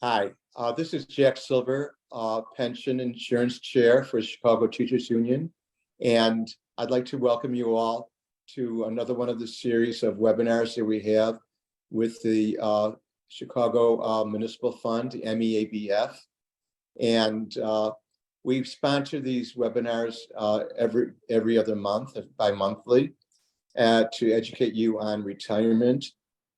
Hi, this is Jack Silver, Pension Insurance Chair for Chicago Teachers Union. And I'd like to welcome you all to another one of the series of webinars that we have with the Chicago Municipal Fund, MEABF. And we sponsor these webinars every other month, bi-monthly, to educate you on retirement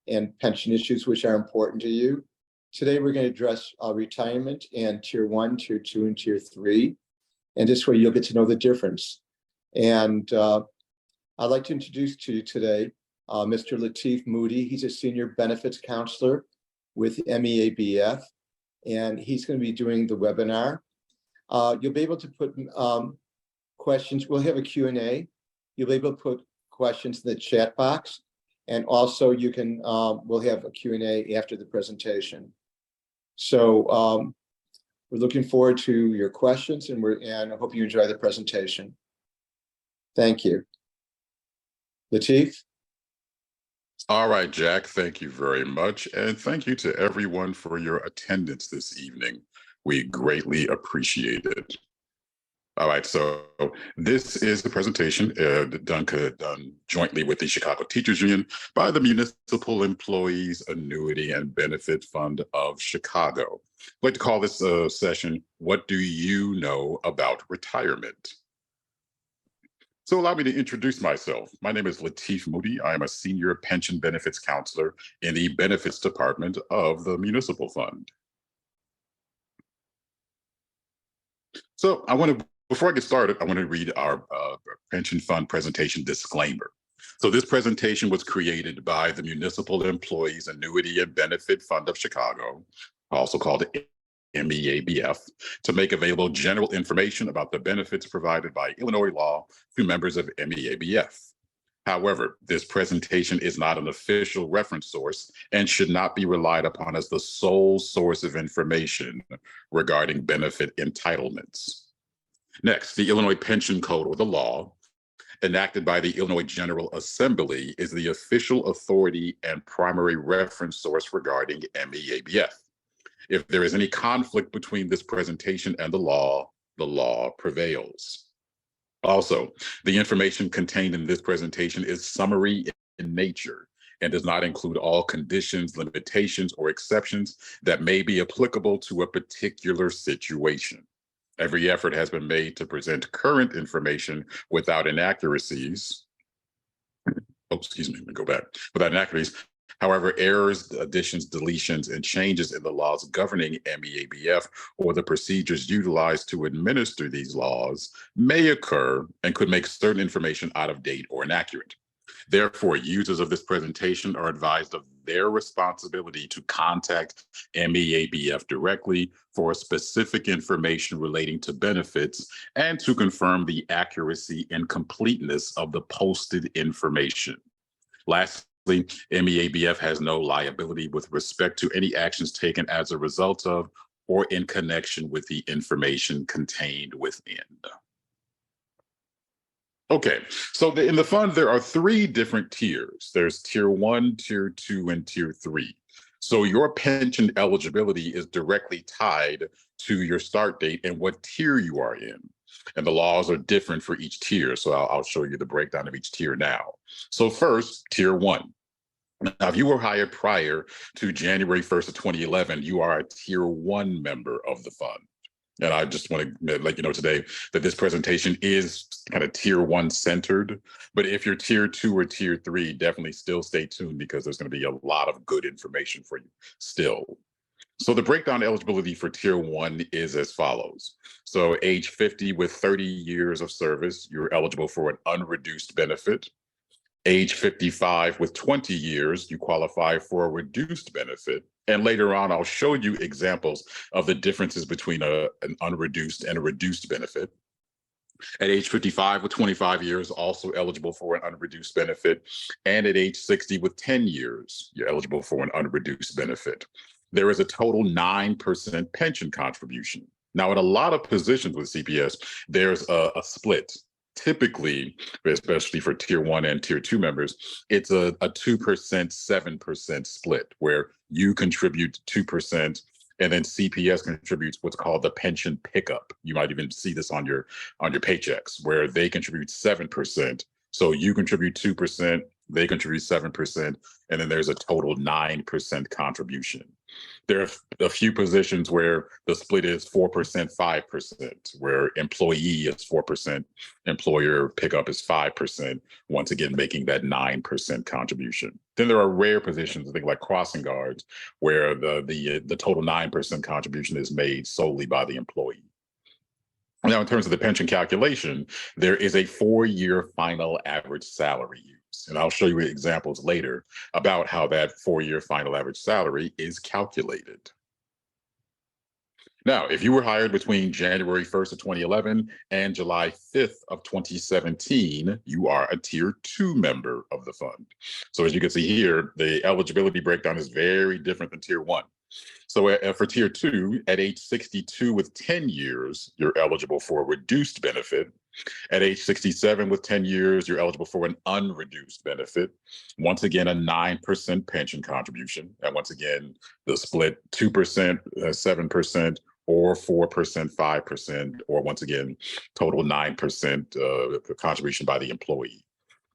and pension issues which are important to you. Today, we're going to address retirement and Tier 1, Tier 2, and Tier 3. And this way, you'll get to know the difference. And I'd like to introduce to you today Mr. Latif Moody. He's a Senior Benefits Counselor with MEABF, and he's going to be doing the webinar. You'll be able to put questions. We'll have a Q&A. You'll be able to put questions in the chat box. And also you can, we'll have a Q&A after the presentation. So we're looking forward to your questions, and I hope you enjoy the presentation. Thank you. Latif? All right, Jack, thank you very much. And thank you to everyone for your attendance this evening. We greatly appreciate it. All right, so this is the presentation done jointly with the Chicago Teachers Union by the Municipal Employees Annuity and Benefit Fund of Chicago. I'd like to call this session, What Do You Know About Retirement? So allow me to introduce myself. My name is Latif Moody. I am a Senior Pension Benefits Counselor in the Benefits Department of the Municipal Fund. So before I get started, I want to read our pension fund presentation disclaimer. So this presentation was created by the Municipal Employees Annuity and Benefit Fund of Chicago, also called MEABF, to make available general information about the benefits provided by Illinois law to members of MEABF. However, this presentation is not an official reference source and should not be relied upon as the sole source of information regarding benefit entitlements. Next, the Illinois Pension Code, or the law, enacted by the Illinois General Assembly, is the official authority and primary reference source regarding MEABF. If there is any conflict between this presentation and the law prevails. Also, the information contained in this presentation is summary in nature and does not include all conditions, limitations, or exceptions that may be applicable to a particular situation. Every effort has been made to present current information without inaccuracies. Oh, excuse me, let me go back. Without inaccuracies. However, errors, additions, deletions, and changes in the laws governing MEABF or the procedures utilized to administer these laws may occur and could make certain information out of date or inaccurate. Therefore, users of this presentation are advised of their responsibility to contact MEABF directly for specific information relating to benefits and to confirm the accuracy and completeness of the posted information. Lastly, MEABF has no liability with respect to any actions taken as a result of or in connection with the information contained within. Okay, so in the fund, there are 3 different tiers. There's Tier 1, Tier 2, and Tier 3. So your pension eligibility is directly tied to your start date and what tier you are in. And the laws are different for each tier. So I'll show you the breakdown of each tier now. So first, Tier 1. Now, if you were hired prior to January 1st of 2011, you are a Tier 1 member of the fund. And I just want to let you know today that this presentation is kind of Tier 1 centered. But if you're Tier 2 or Tier 3, definitely still stay tuned because there's going to be a lot of good information for you still. So the breakdown eligibility for Tier 1 is as follows. So age 50 with 30 years of service, you're eligible for an unreduced benefit. Age 55 with 20 years, you qualify for a reduced benefit. And later on, I'll show you examples of the differences between an unreduced and a reduced benefit. At age 55 with 25 years, also eligible for an unreduced benefit. And at age 60 with 10 years, you're eligible for an unreduced benefit. There is a total 9% pension contribution. Now, in a lot of positions with CPS, there's a split. Typically, especially for Tier 1 and Tier 2 members, it's a 2%, 7% split where you contribute 2% And then CPS contributes what's called the pension pickup. You might even see this on your paychecks, where they contribute 7%. So you contribute 2%, they contribute 7%, and then there's a total 9% contribution. There are a few positions where the split is 4%, 5%, where employee is 4%, employer pickup is 5%, once again making that 9% contribution. Then there are rare positions, I think like crossing guards, where the total 9% contribution is made solely by the employee. Now, in terms of the pension calculation, there is a 4-year final average salary used. And I'll show you examples later about how that 4-year final average salary is calculated. Now, if you were hired between January 1st of 2011 and July 5th of 2017, you are a Tier 2 member of the fund. So as you can see here, the eligibility breakdown is very different than Tier 1. So for Tier 2, at age 62 with 10 years, you're eligible for a reduced benefit. At age 67 with 10 years, you're eligible for an unreduced benefit. Once again, a 9% pension contribution. And once again, the split 2%, 7%, or 4%, 5%, or once again, total 9% contribution by the employee.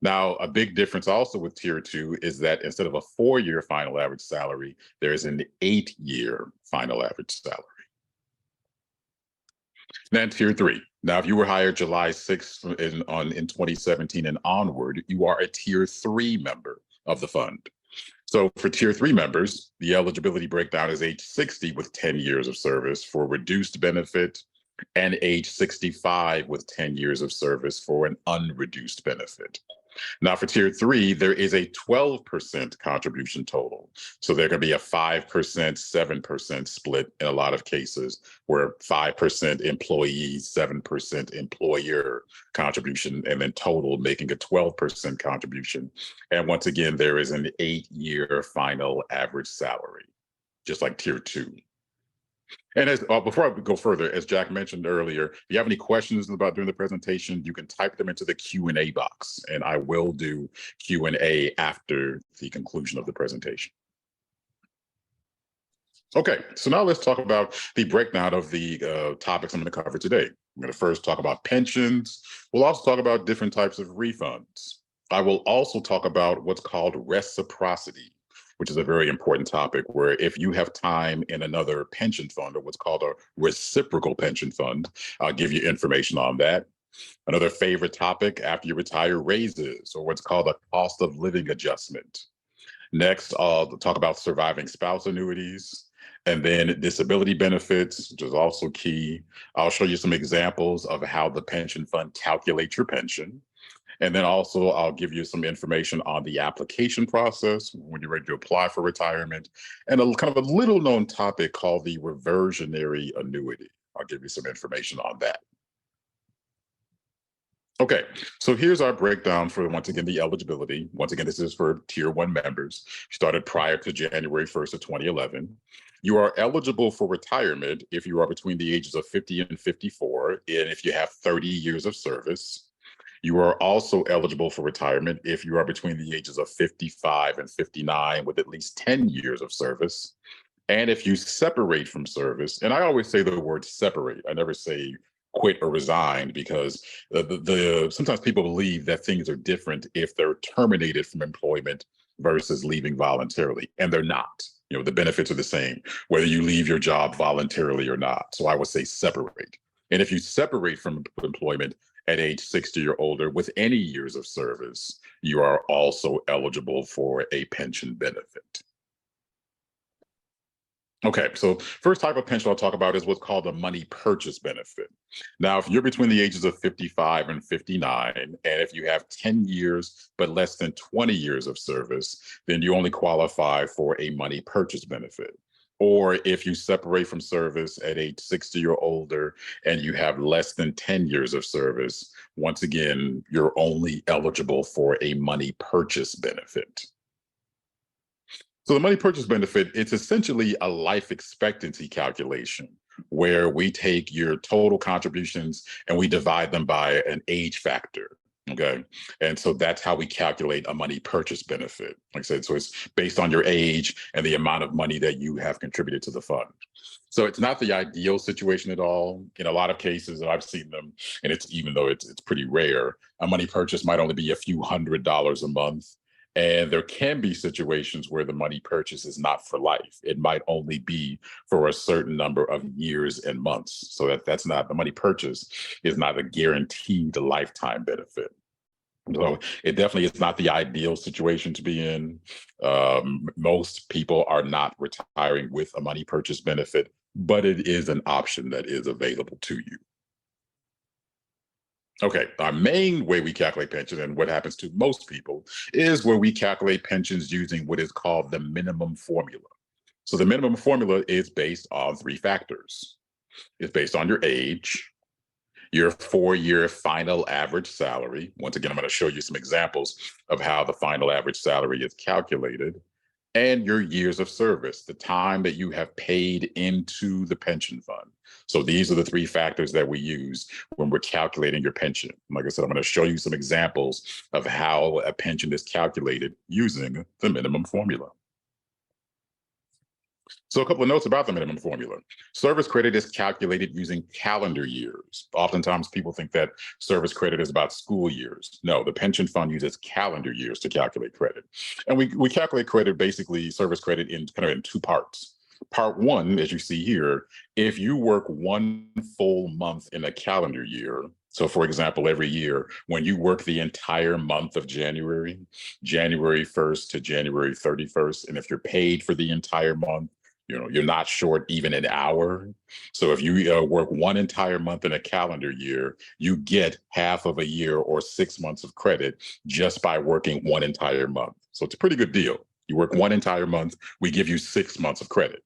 Now, a big difference also with Tier 2 is that instead of a 4-year final average salary, there is an 8-year final average salary. Then Tier 3. Now, if you were hired July 6th in 2017 and onward, you are a Tier 3 member of the fund. So for Tier 3 members, the eligibility breakdown is age 60 with 10 years of service for reduced benefit, and age 65 with 10 years of service for an unreduced benefit. Now for Tier 3, there is a 12% contribution total. So there can be a 5%, 7% split in a lot of cases, where 5% employee, 7% employer contribution, and then total making a 12% contribution. And once again, there is an 8-year final average salary, just like Tier 2. And as before I go further, as Jack mentioned earlier, if you have any questions about during the presentation, you can type them into the Q&A box, and I will do Q&A after the conclusion of the presentation. Okay, so now let's talk about the breakdown of the topics I'm going to cover today. I'm going to first talk about pensions. We'll also talk about different types of refunds. I will also talk about what's called reciprocity, which is a very important topic, where if you have time in another pension fund, or what's called a reciprocal pension fund, I'll give you information on that. Another favorite topic after you retire, raises, or what's called a cost of living adjustment. Next, I'll talk about surviving spouse annuities, and then disability benefits, which is also key. I'll show you some examples of how the pension fund calculates your pension. And then also I'll give you some information on the application process when you're ready to apply for retirement, and a kind of a little known topic called the reversionary annuity. I'll give you some information on that. Okay, so here's our breakdown for, once again, the eligibility. Once again, this is for Tier 1 members, started prior to January 1st of 2011. You are eligible for retirement if you are between the ages of 50 and 54, and if you have 30 years of service. You are also eligible for retirement if you are between the ages of 55 and 59 with at least 10 years of service. And if you separate from service, and I always say the word separate, I never say quit or resign, because sometimes people believe that things are different if they're terminated from employment versus leaving voluntarily, and they're not. You know, the benefits are the same, whether you leave your job voluntarily or not. So I would say separate. And if you separate from employment at age 60 or older with any years of service, you are also eligible for a pension benefit. Okay, so first type of pension I'll talk about is what's called a money purchase benefit. Now, if you're between the ages of 55 and 59, and if you have 10 years but less than 20 years of service, then you only qualify for a money purchase benefit. Or if you separate from service at age 60 or older and you have less than 10 years of service, once again, you're only eligible for a money purchase benefit. So the money purchase benefit, it's essentially a life expectancy calculation where we take your total contributions and we divide them by an age factor. Okay. And so that's how we calculate a money purchase benefit. Like I said, so it's based on your age and the amount of money that you have contributed to the fund. So it's not the ideal situation at all. In a lot of cases, and I've seen them, and it's even though it's pretty rare, a money purchase might only be a few $100s a month. And there can be situations where the money purchase is not for life. It might only be for a certain number of years and months. So that's not the money purchase is not a guaranteed lifetime benefit. So it definitely is not the ideal situation to be in. Most people are not retiring with a money purchase benefit, but it is an option that is available to you. Okay, our main way we calculate pension and what happens to most people is where we calculate pensions using what is called the minimum formula. So the minimum formula is based on three factors. It's based on your age, your 4-year final average salary. Once again, I'm going to show you some examples of how the final average salary is calculated, and your years of service, the time that you have paid into the pension fund. So these are the three factors that we use when we're calculating your pension. Like I said, I'm going to show you some examples of how a pension is calculated using the minimum formula. So a couple of notes about the minimum formula. Service credit is calculated using calendar years. Oftentimes people think that service credit is about school years. No, the pension fund uses calendar years to calculate credit. And we calculate credit, basically service credit, in kind of in two parts. Part one, as you see here, if you work one full month in a calendar year, so for example, every year, when you work the entire month of January, January 1st to January 31st, and if you're paid for the entire month, you're not short even an hour. So if you work one entire month in a calendar year, you get half of a year or 6 months of credit just by working one entire month. So it's a pretty good deal. You work one entire month, we give you 6 months of credit.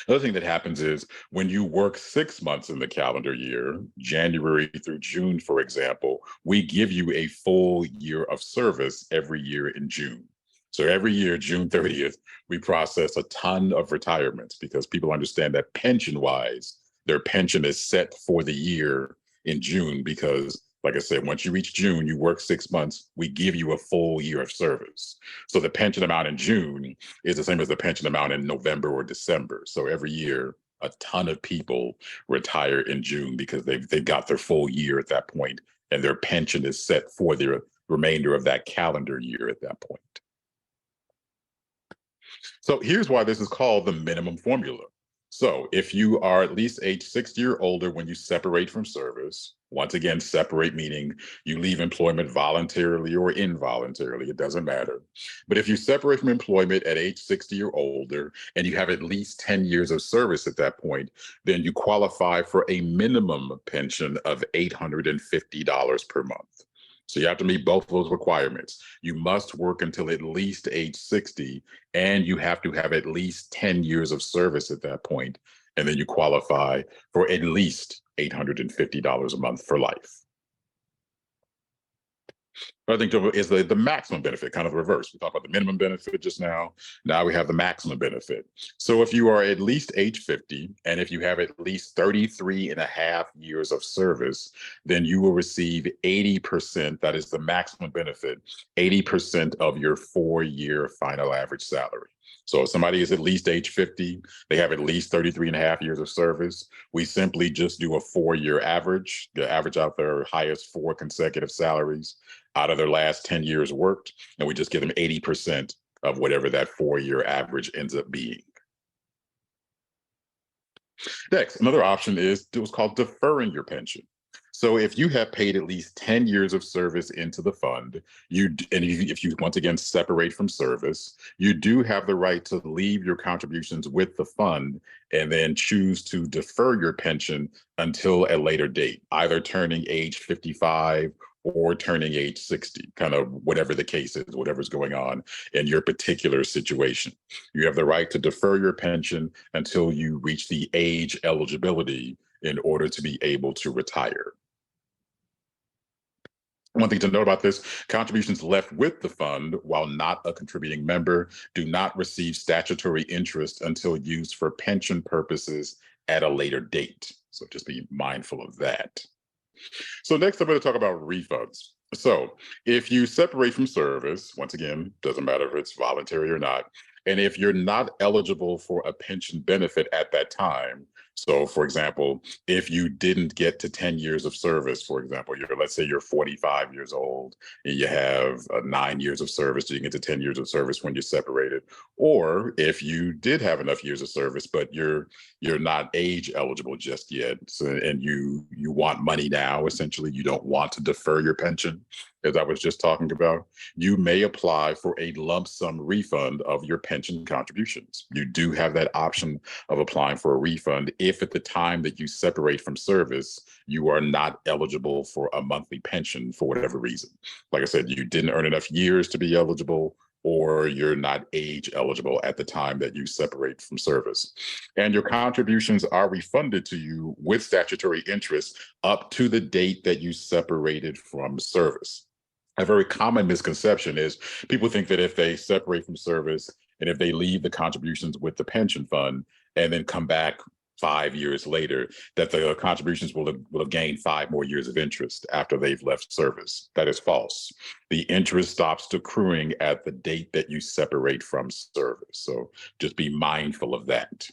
Another thing that happens is when you work 6 months in the calendar year, January through June, for example, we give you a full year of service every year in June. So every year, June 30th, we process a ton of retirements because people understand that pension-wise, their pension is set for the year in June because, like I said, once you reach June, you work 6 months, we give you a full year of service. So the pension amount in June is the same as the pension amount in November or December. So every year, a ton of people retire in June because they've got their full year at that point, and their pension is set for the remainder of that calendar year at that point. So here's why this is called the minimum formula. So if you are at least age 60 or older when you separate from service, once again, separate meaning you leave employment voluntarily or involuntarily, it doesn't matter. But if you separate from employment at age 60 or older and you have at least 10 years of service at that point, then you qualify for a minimum pension of $850 per month. So you have to meet both of those requirements. You must work until at least age 60, and you have to have at least 10 years of service at that point, and then you qualify for at least $850 a month for life. But I think is the maximum benefit, kind of the reverse. We talked about the minimum benefit just now. Now we have the maximum benefit. So if you are at least age 50, and if you have at least 33 and a half years of service, then you will receive 80%, that is the maximum benefit, 80% of your 4-year final average salary. So if somebody is at least age 50, they have at least 33 and a half years of service, we simply just do a 4-year average, the average out their highest 4 consecutive salaries out of their last 10 years worked, and we just give them 80% of whatever that 4-year average ends up being. Next, another option is what's called deferring your pension. So if you have paid at least 10 years of service into the fund, if you once again separate from service, you do have the right to leave your contributions with the fund and then choose to defer your pension until a later date, either turning age 55 or turning age 60, kind of whatever the case is, whatever's going on in your particular situation. You have the right to defer your pension until you reach the age eligibility in order to be able to retire. One thing to note about this, contributions left with the fund while not a contributing member do not receive statutory interest until used for pension purposes at a later date. So just be mindful of that. So next I'm going to talk about refunds. So if you separate from service, once again, doesn't matter if it's voluntary or not, and if you're not eligible for a pension benefit at that time, so for example, if you didn't get to 10 years of service, for example, let's say you're 45 years old and you have 9 years of service, so you get to 10 years of service when you're separated, or if you did have enough years of service, but you're not age eligible just yet, so, and you want money now, essentially, you don't want to defer your pension, as I was just talking about, you may apply for a lump sum refund of your pension contributions. You do have that option of applying for a refund if at the time that you separate from service, you are not eligible for a monthly pension for whatever reason. Like I said, you didn't earn enough years to be eligible, or you're not age eligible at the time that you separate from service. And your contributions are refunded to you with statutory interest up to the date that you separated from service. A very common misconception is people think that if they separate from service and if they leave the contributions with the pension fund and then come back 5 years later, that the contributions will have gained 5 more years of interest after they've left service. That is false. The interest stops accruing at the date that you separate from service. So just be mindful of that.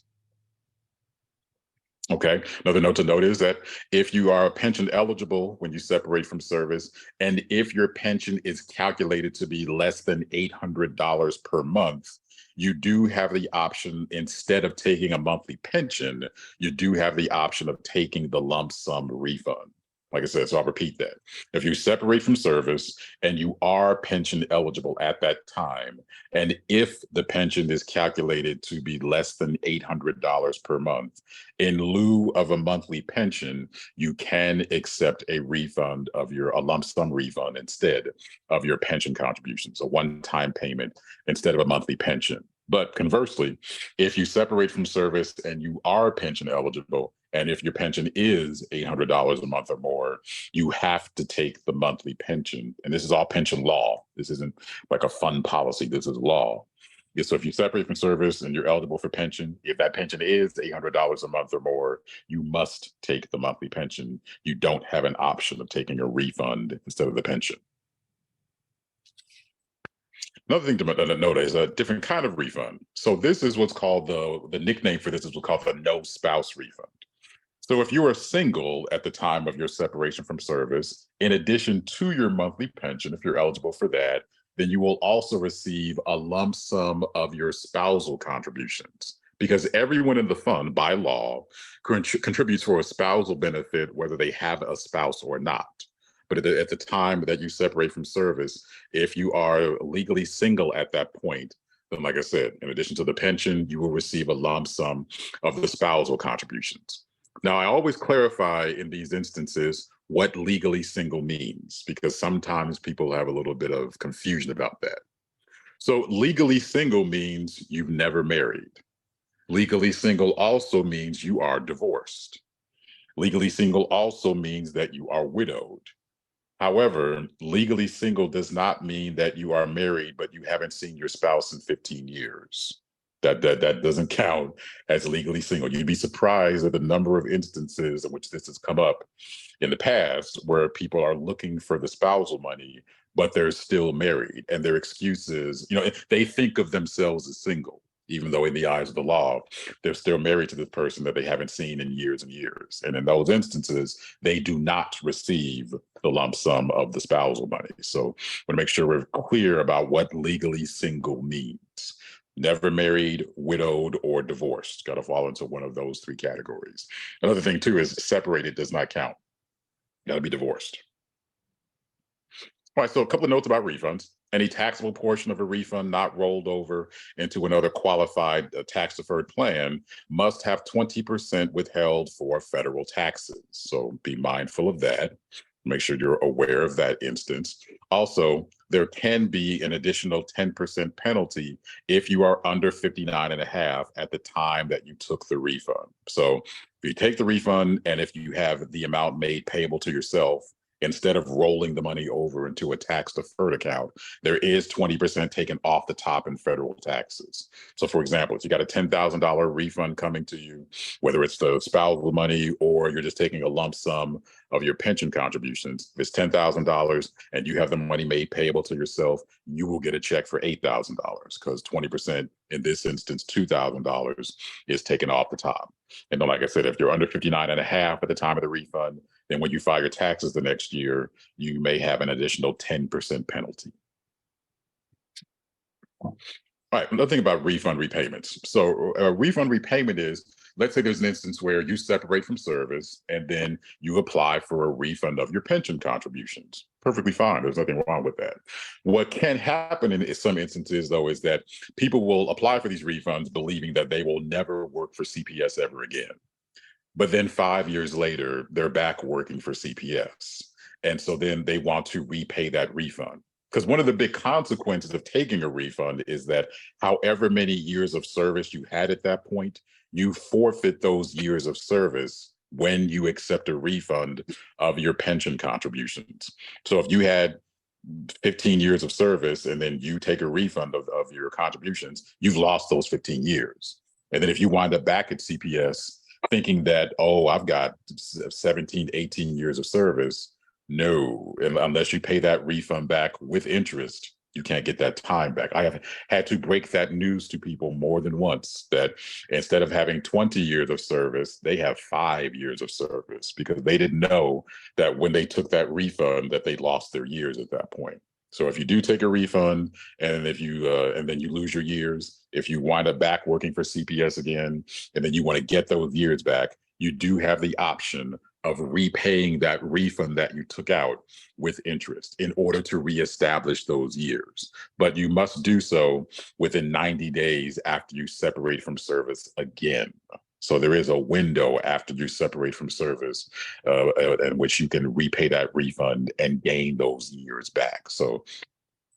Okay. Another note to note is that if you are pension eligible when you separate from service, and if your pension is calculated to be less than $800 per month, you do have the option, instead of taking a monthly pension, you do have the option of taking the lump sum refund. Like I said, so I'll repeat that. If you separate from service and you are pension eligible at that time, and if the pension is calculated to be less than $800 per month, in lieu of a monthly pension, you can accept a refund of a lump sum refund instead of your pension contributions, a one-time payment instead of a monthly pension. But conversely, if you separate from service and you are pension eligible, and if your pension is $800 a month or more, you have to take the monthly pension. And this is all pension law. This isn't like a fund policy. This is law. Yeah, so if you separate from service and you're eligible for pension, if that pension is $800 a month or more, you must take the monthly pension. You don't have an option of taking a refund instead of the pension. Another thing to note is a different kind of refund. So this is what's called the nickname for this is what's called the no spouse refund. So if you are single at the time of your separation from service, in addition to your monthly pension, if you're eligible for that, then you will also receive a lump sum of your spousal contributions, because everyone in the fund by law contributes for a spousal benefit, whether they have a spouse or not. But at the time that you separate from service, if you are legally single at that point, then like I said, in addition to the pension, you will receive a lump sum of the spousal contributions. Now, I always clarify in these instances what legally single means, because sometimes people have a little bit of confusion about that. So legally single means you've never married. Legally single also means you are divorced. Legally single also means that you are widowed. However, legally single does not mean that you are married, but you haven't seen your spouse in 15 years. That doesn't count as legally single. You'd be surprised at the number of instances in which this has come up in the past where people are looking for the spousal money, but they're still married. And their excuses, they think of themselves as single, even though in the eyes of the law, they're still married to this person that they haven't seen in years and years. And in those instances, they do not receive the lump sum of the spousal money. So I want to make sure we're clear about what legally single means. Never married, widowed, or divorced. Got to fall into one of those three categories. Another thing too is separated does not count. Got to be divorced. All right, so a couple of notes about refunds. Any taxable portion of a refund not rolled over into another qualified tax-deferred plan must have 20% withheld for federal taxes. So be mindful of that. Make sure you're aware of that instance. Also, there can be an additional 10% penalty if you are under 59 and a half at the time that you took the refund. So if you take the refund and if you have the amount made payable to yourself instead of rolling the money over into a tax deferred account, there is 20% taken off the top in federal taxes. So for example, if you got a $10,000 refund coming to you, whether it's the spousal money or you're just taking a lump sum of your pension contributions, if it's $10,000 and you have the money made payable to yourself, you will get a check for $8,000 because 20%, in this instance, $2,000 is taken off the top. And then, like I said, if you're under 59 and a half at the time of the refund, then when you file your taxes the next year, you may have an additional 10% penalty. All right, another thing about refund repayments. So a refund repayment is, let's say there's an instance where you separate from service and then you apply for a refund of your pension contributions. Perfectly fine. There's nothing wrong with that. What can happen in some instances, though, is that people will apply for these refunds believing that they will never work for CPS ever again. But then 5 years later, they're back working for CPS. And so then they want to repay that refund. Because one of the big consequences of taking a refund is that however many years of service you had at that point, you forfeit those years of service when you accept a refund of your pension contributions. So if you had 15 years of service and then you take a refund of your contributions, you've lost those 15 years. And then if you wind up back at CPS thinking that, oh, I've got 17, 18 years of service, no, unless you pay that refund back with interest, you can't get that time back. I have had to break that news to people more than once that instead of having 20 years of service, they have 5 years of service because they didn't know that when they took that refund that they lost their years at that point. So if you do take a refund and if you and then you lose your years, if you wind up back working for CPS again, and then you want to get those years back, you do have the option of repaying that refund that you took out with interest in order to reestablish those years. But you must do so within 90 days after you separate from service again. So there is a window after you separate from service in which you can repay that refund and gain those years back. So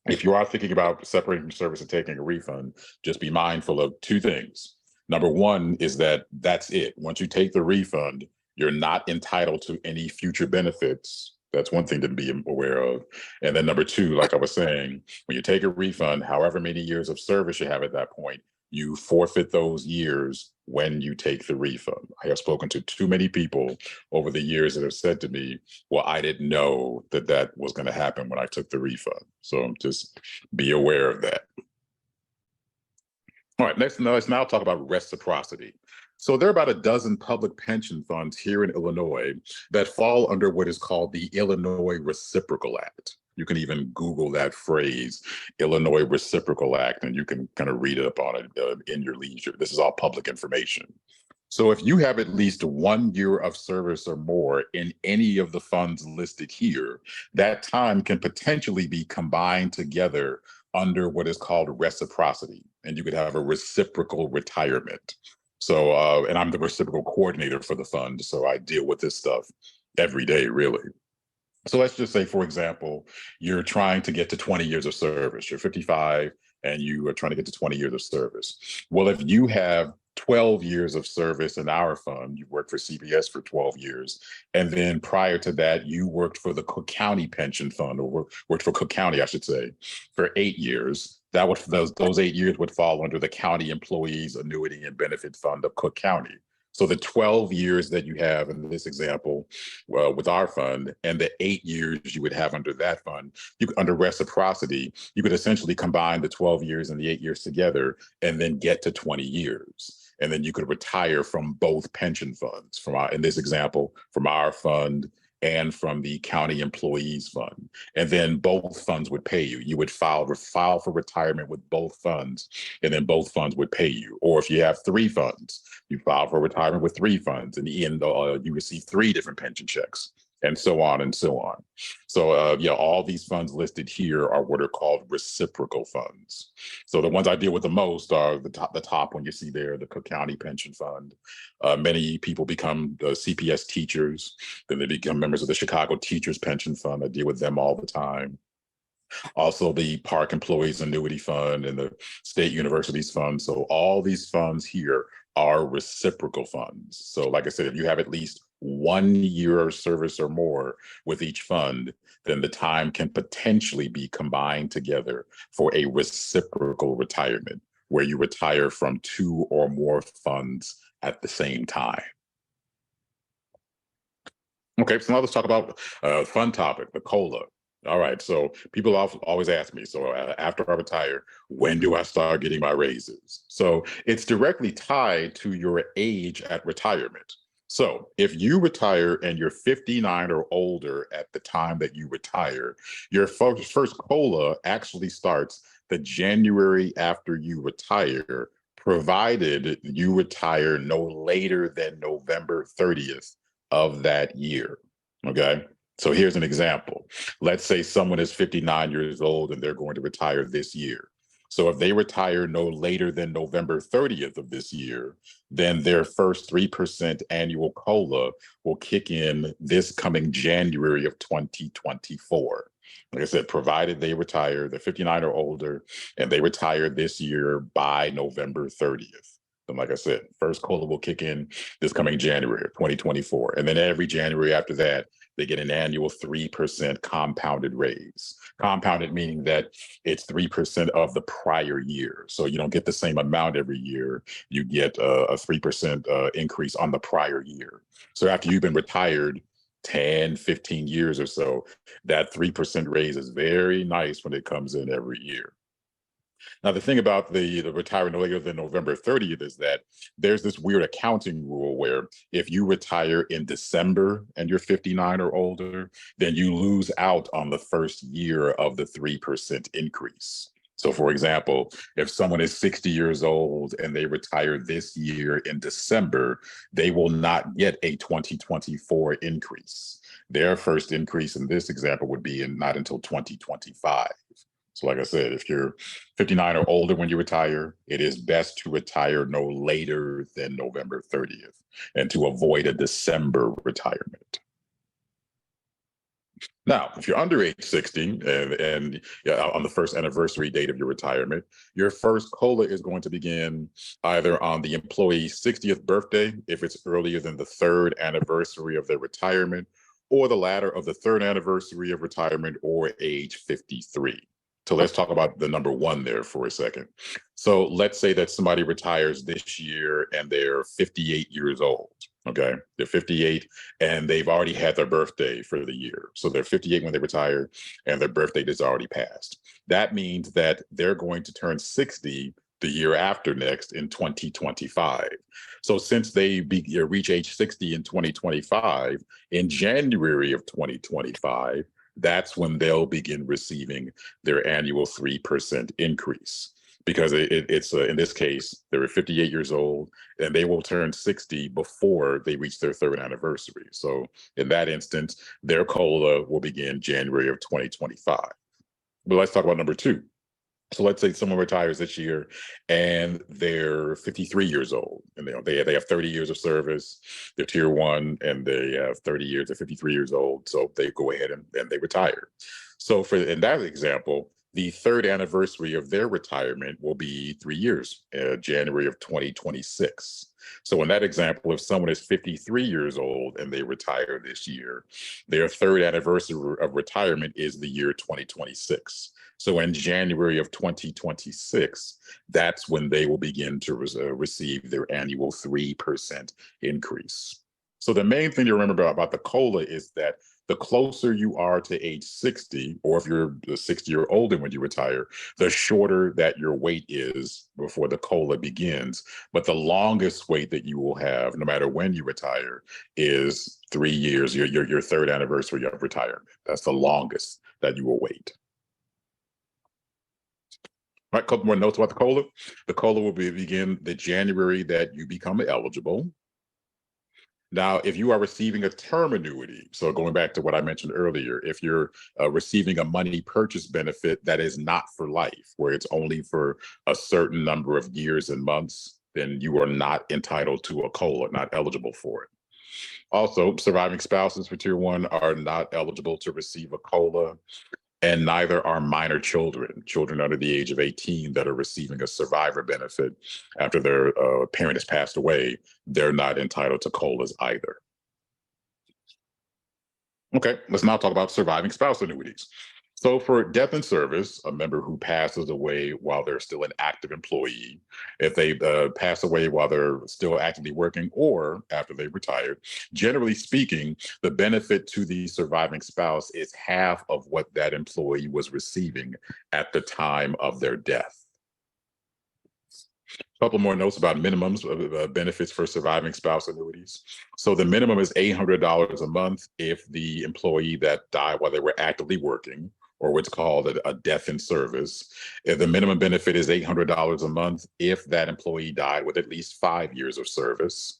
if you are thinking about separating from service and taking a refund, just be mindful of two things. Number one is that that's it. Once you take the refund, you're not entitled to any future benefits. That's one thing to be aware of. And then number two, like I was saying, when you take a refund, however many years of service you have at that point, you forfeit those years when you take the refund. I have spoken to too many people over the years that have said to me, well, I didn't know that that was going to happen when I took the refund. So just be aware of that. All right, let's now talk about reciprocity. So there are about a dozen public pension funds here in Illinois that fall under what is called the Illinois Reciprocal Act. You can even Google that phrase, Illinois Reciprocal Act, and you can kind of read up on it in your leisure. This is all public information. So if you have at least 1 year of service or more in any of the funds listed here, that time can potentially be combined together under what is called reciprocity, and you could have a reciprocal retirement. So, and I'm the reciprocal coordinator for the fund, so I deal with this stuff every day, really. So let's just say, for example, you're trying to get to 20 years of service. You're 55 and you are trying to get to 20 years of service. Well, if you have 12 years of service in our fund, you worked for CBS for 12 years. And then prior to that, you worked for the Cook County Pension Fund, or worked for Cook County, I should say, for 8 years. That would those 8 years would fall under the County Employees Annuity and Benefit Fund of Cook County. So the 12 years that you have in this example with our fund and the 8 years you would have under that fund, under reciprocity, you could essentially combine the 12 years and the 8 years together and then get to 20 years. And then you could retire from both pension funds, in this example, from our fund and from the County Employees Fund. And then both funds would pay you. You would file for retirement with both funds, and then both funds would pay you. Or if you have 3 funds, you file for retirement with 3 funds, and you receive 3 different pension checks, and so on and so on. So yeah, all these funds listed here are what are called reciprocal funds. So the ones I deal with the most are the top one you see there, the Cook County Pension Fund. Many people become CPS teachers, then they become members of the Chicago Teachers Pension Fund. I deal with them all the time. Also the Park Employees Annuity Fund and the State Universities Fund. So all these funds here are reciprocal funds. So like I said, if you have at least 1 year of service or more with each fund, then the time can potentially be combined together for a reciprocal retirement, where you retire from 2 or more funds at the same time. Okay, so now let's talk about a fun topic, the COLA. All right, so people always ask me, so after I retire, when do I start getting my raises? So it's directly tied to your age at retirement. So if you retire and you're 59 or older at the time that you retire, your first COLA actually starts the January after you retire, provided you retire no later than November 30th of that year. Okay. So here's an example. Let's say someone is 59 years old and they're going to retire this year. So if they retire no later than November 30th of this year, then their first 3% annual COLA will kick in this coming January of 2024. Like I said, provided they retire, they're 59 or older, and they retire this year by November 30th. And like I said, first COLA will kick in this coming January of 2024. And then every January after that, they get an annual 3% compounded raise. Compounded meaning that it's 3% of the prior year. So you don't get the same amount every year. You get a 3% increase on the prior year. So after you've been retired 10, 15 years or so, that 3% raise is very nice when it comes in every year. Now, the thing about the retiring no later than November 30th is that there's this weird accounting rule where if you retire in December and you're 59 or older, then you lose out on the first year of the 3% increase. So, for example, if someone is 60 years old and they retire this year in December, they will not get a 2024 increase. Their first increase in this example would be not until 2025. So like I said, if you're 59 or older when you retire, it is best to retire no later than November 30th and to avoid a December retirement. Now, if you're under age 60 and on the first anniversary date of your retirement, your first COLA is going to begin either on the employee's 60th birthday, if it's earlier than the third anniversary of their retirement, or the latter of the third anniversary of retirement, or age 53. So let's talk about the number one there for a second. So let's say that somebody retires this year and they're 58 years old. Okay. They're 58 and they've already had their birthday for the year. So they're 58 when they retire and their birthday is already passed. That means that they're going to turn 60 the year after next in 2025. So since they reach age 60 in 2025, in January of 2025, that's when they'll begin receiving their annual 3% increase. Because it's in this case, they were 58 years old and they will turn 60 before they reach their third anniversary. So in that instance, their COLA will begin January of 2025. But let's talk about number two. So let's say someone retires this year and they're 53 years old and they have 30 years of service. They're tier one and they have 30 years. They're 53 years old. So they go ahead and they retire. So in that example, the third anniversary of their retirement will be 3 years, January of 2026. So in that example, if someone is 53 years old and they retire this year, their third anniversary of retirement is the year 2026. So in January of 2026, that's when they will begin to receive their annual 3% increase. So the main thing to remember about the COLA is that the closer you are to age 60, or if you're 60 or older when you retire, the shorter that your wait is before the COLA begins. But the longest wait that you will have, no matter when you retire, is 3 years, your third anniversary of retirement. That's the longest that you will wait. All right, a couple more notes about the COLA. The COLA will begin the January that you become eligible. Now, if you are receiving a term annuity, so going back to what I mentioned earlier, if you're receiving a money purchase benefit that is not for life, where it's only for a certain number of years and months, then you are not entitled to a COLA, not eligible for it. Also, surviving spouses for tier one are not eligible to receive a COLA. and neither are minor children, children under the age of 18 that are receiving a survivor benefit after their parent has passed away. They're not entitled to COLAs either. Okay, let's now talk about surviving spouse annuities. So for death in service, a member who passes away while they're still an active employee, if they pass away while they're still actively working or after they retired, generally speaking, the benefit to the surviving spouse is half of what that employee was receiving at the time of their death. A couple more notes about minimums of benefits for surviving spouse annuities. So the minimum is $800 a month if the employee that died while they were actively working, or what's called a death in service. If the minimum benefit is $800 a month if that employee died with at least 5 years of service.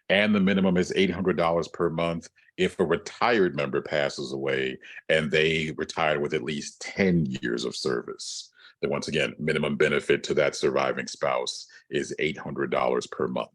And the minimum is $800 per month if a retired member passes away and they retired with at least 10 years of service. Then once again, minimum benefit to that surviving spouse is $800 per month.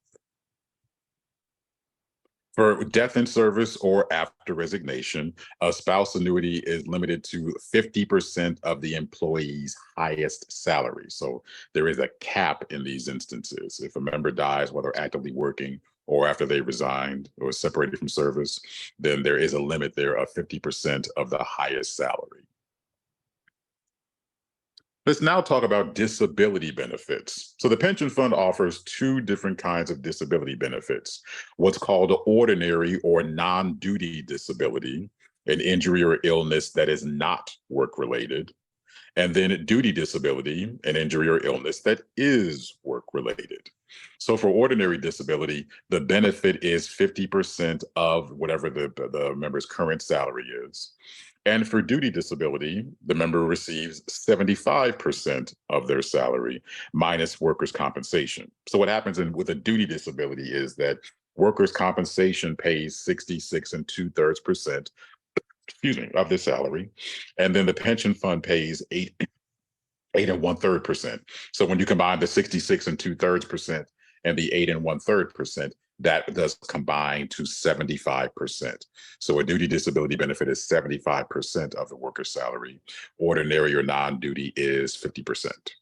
For death in service or after resignation, a spouse annuity is limited to 50% of the employee's highest salary. So there is a cap in these instances. If a member dies while they're actively working or after they resigned or separated from service, then there is a limit there of 50% of the highest salary. Let's now talk about disability benefits. So the pension fund offers two different kinds of disability benefits, what's called ordinary or non-duty disability, an injury or illness that is not work-related, and then duty disability, an injury or illness that is work-related. So for ordinary disability, the benefit is 50% of whatever the member's current salary is. And for duty disability, the member receives 75% of their salary minus workers' compensation. So what happens with a duty disability is that workers' compensation pays 66 and 2/3%, of the salary. And then the pension fund pays 8 and 1/3%. So when you combine the 66 and 2/3% and the 8 and 1/3%, that does combine to 75%. So a duty disability benefit is 75% of the worker's salary. Ordinary or non-duty is 50%.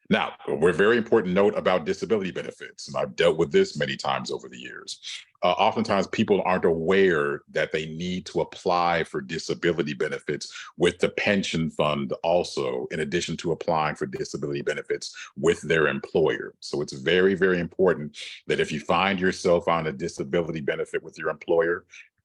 Now, a very important note about disability benefits, and I've dealt with this many times over the years. Oftentimes, people aren't aware that they need to apply for disability benefits with the pension fund also, in addition to applying for disability benefits with their employer. So it's very, very important that if you find yourself on a disability benefit with your employer,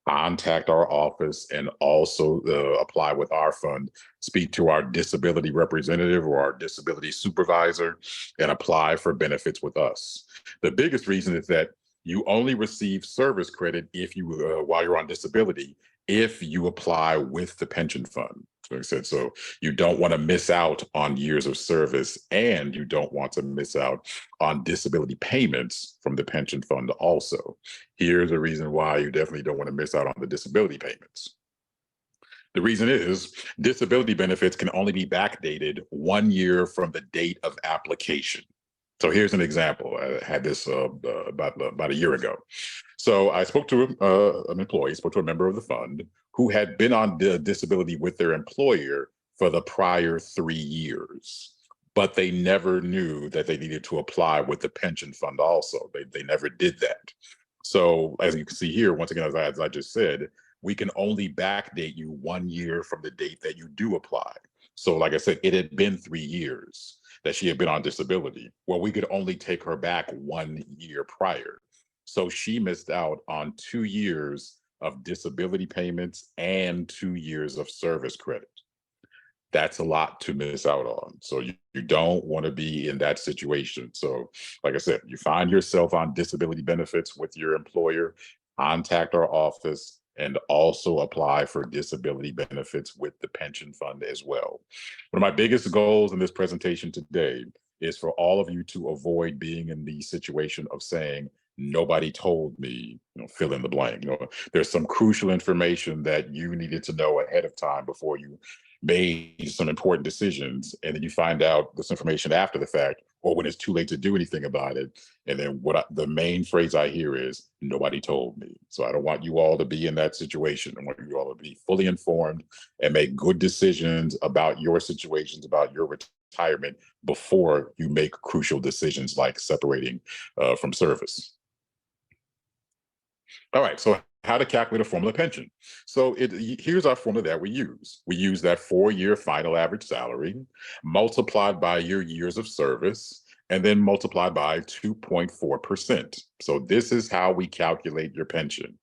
contact our office and also apply with our fund. Speak to our disability representative or our disability supervisor and apply for benefits with us. The biggest reason is that you only receive service credit if you, while you're on disability, if you apply with the pension fund. Like I said, so you don't want to miss out on years of service and you don't want to miss out on disability payments from the pension fund also. Here's a reason why you definitely don't want to miss out on the disability payments. The reason is disability benefits can only be backdated 1 year from the date of application. So here's an example. I had this about a year ago. So I spoke to an employee, spoke to a member of the fund who had been on disability with their employer for the prior 3 years, but they never knew that they needed to apply with the pension fund also. They never did that. So as you can see here, once again, as I just said, we can only backdate you 1 year from the date that you do apply. So like I said, it had been 3 years that she had been on disability. Well, we could only take her back 1 year prior. So she missed out on 2 years of disability payments and 2 years of service credit. That's a lot to miss out on. So you don't want to be in that situation. So like I said, you find yourself on disability benefits with your employer, contact our office and also apply for disability benefits with the pension fund as well. One of my biggest goals in this presentation today is for all of you to avoid being in the situation of saying, nobody told me, fill in the blank. There's some crucial information that you needed to know ahead of time before you made some important decisions. And then you find out this information after the fact, or when it's too late to do anything about it. And then the main phrase I hear is, nobody told me. So I don't want you all to be in that situation. I want you all to be fully informed and make good decisions about your situations, about your retirement before you make crucial decisions like separating from service. All right, so how to calculate a formula pension. So here's our formula that we use. We use that 4-year final average salary multiplied by your years of service and then multiplied by 2.4%. So this is how we calculate your pension.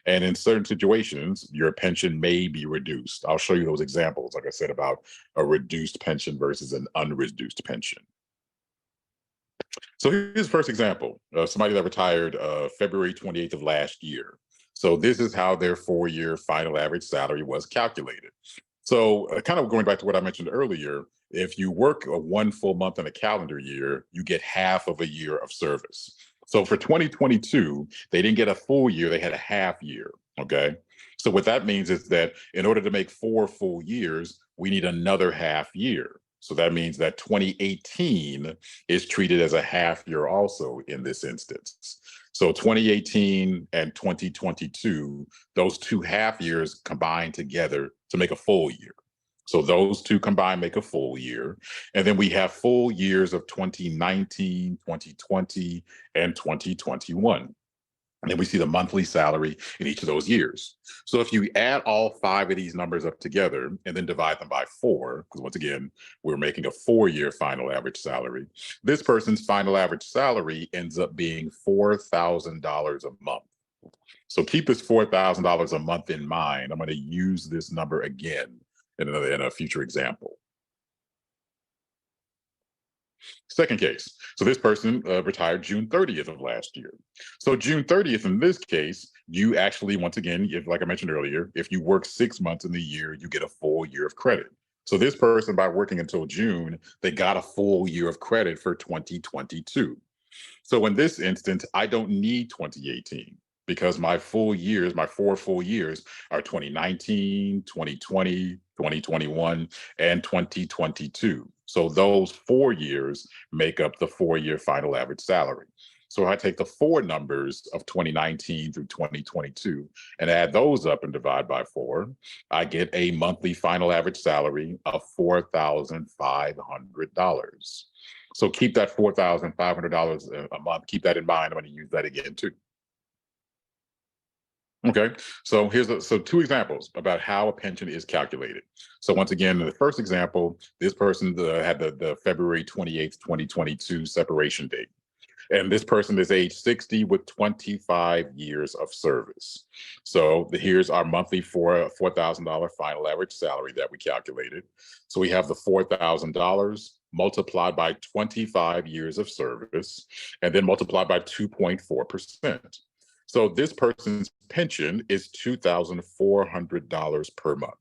And in certain situations, your pension may be reduced. I'll show you those examples, like I said, about a reduced pension versus an unreduced pension. So here's the first example, somebody that retired February 28th of last year. So this is how their 4-year final average salary was calculated. So kind of going back to what I mentioned earlier, if you work one full month in a calendar year, you get half of a year of service. So for 2022, they didn't get a full year, they had a half year, okay? So what that means is that in order to make 4 full years, we need another half year. So that means that 2018 is treated as a half year also in this instance. So 2018 and 2022, those 2 half years combine together to make a full year. So those two combined make a full year. And then we have full years of 2019, 2020, and 2021. And then we see the monthly salary in each of those years. So if you add all 5 of these numbers up together and then divide them by 4, because once again, we're making a 4-year final average salary, this person's final average salary ends up being $4,000 a month. So keep this $4,000 a month in mind. I'm going to use this number again in a future example. Second case. So this person retired June 30th of last year. So June 30th in this case, you actually, once again, like I mentioned earlier, if you work 6 months in the year, you get a full year of credit. So this person, by working until June, they got a full year of credit for 2022. So in this instance, I don't need 2018 because my full years, my 4 full years are 2019, 2020, 2021, and 2022. So those 4 years make up the 4-year final average salary. So I take the 4 numbers of 2019 through 2022 and add those up and divide by 4, I get a monthly final average salary of $4,500. So keep that $4,500 a month. Keep that in mind. I'm going to use that again too. Okay, so here's 2 examples about how a pension is calculated. So once again, in the first example, this person had the February 28th, 2022 separation date. And this person is age 60 with 25 years of service. So here's our monthly $4,000 final average salary that we calculated. So we have the $4,000 multiplied by 25 years of service, and then multiplied by 2.4%. So this person's pension is $2,400 per month.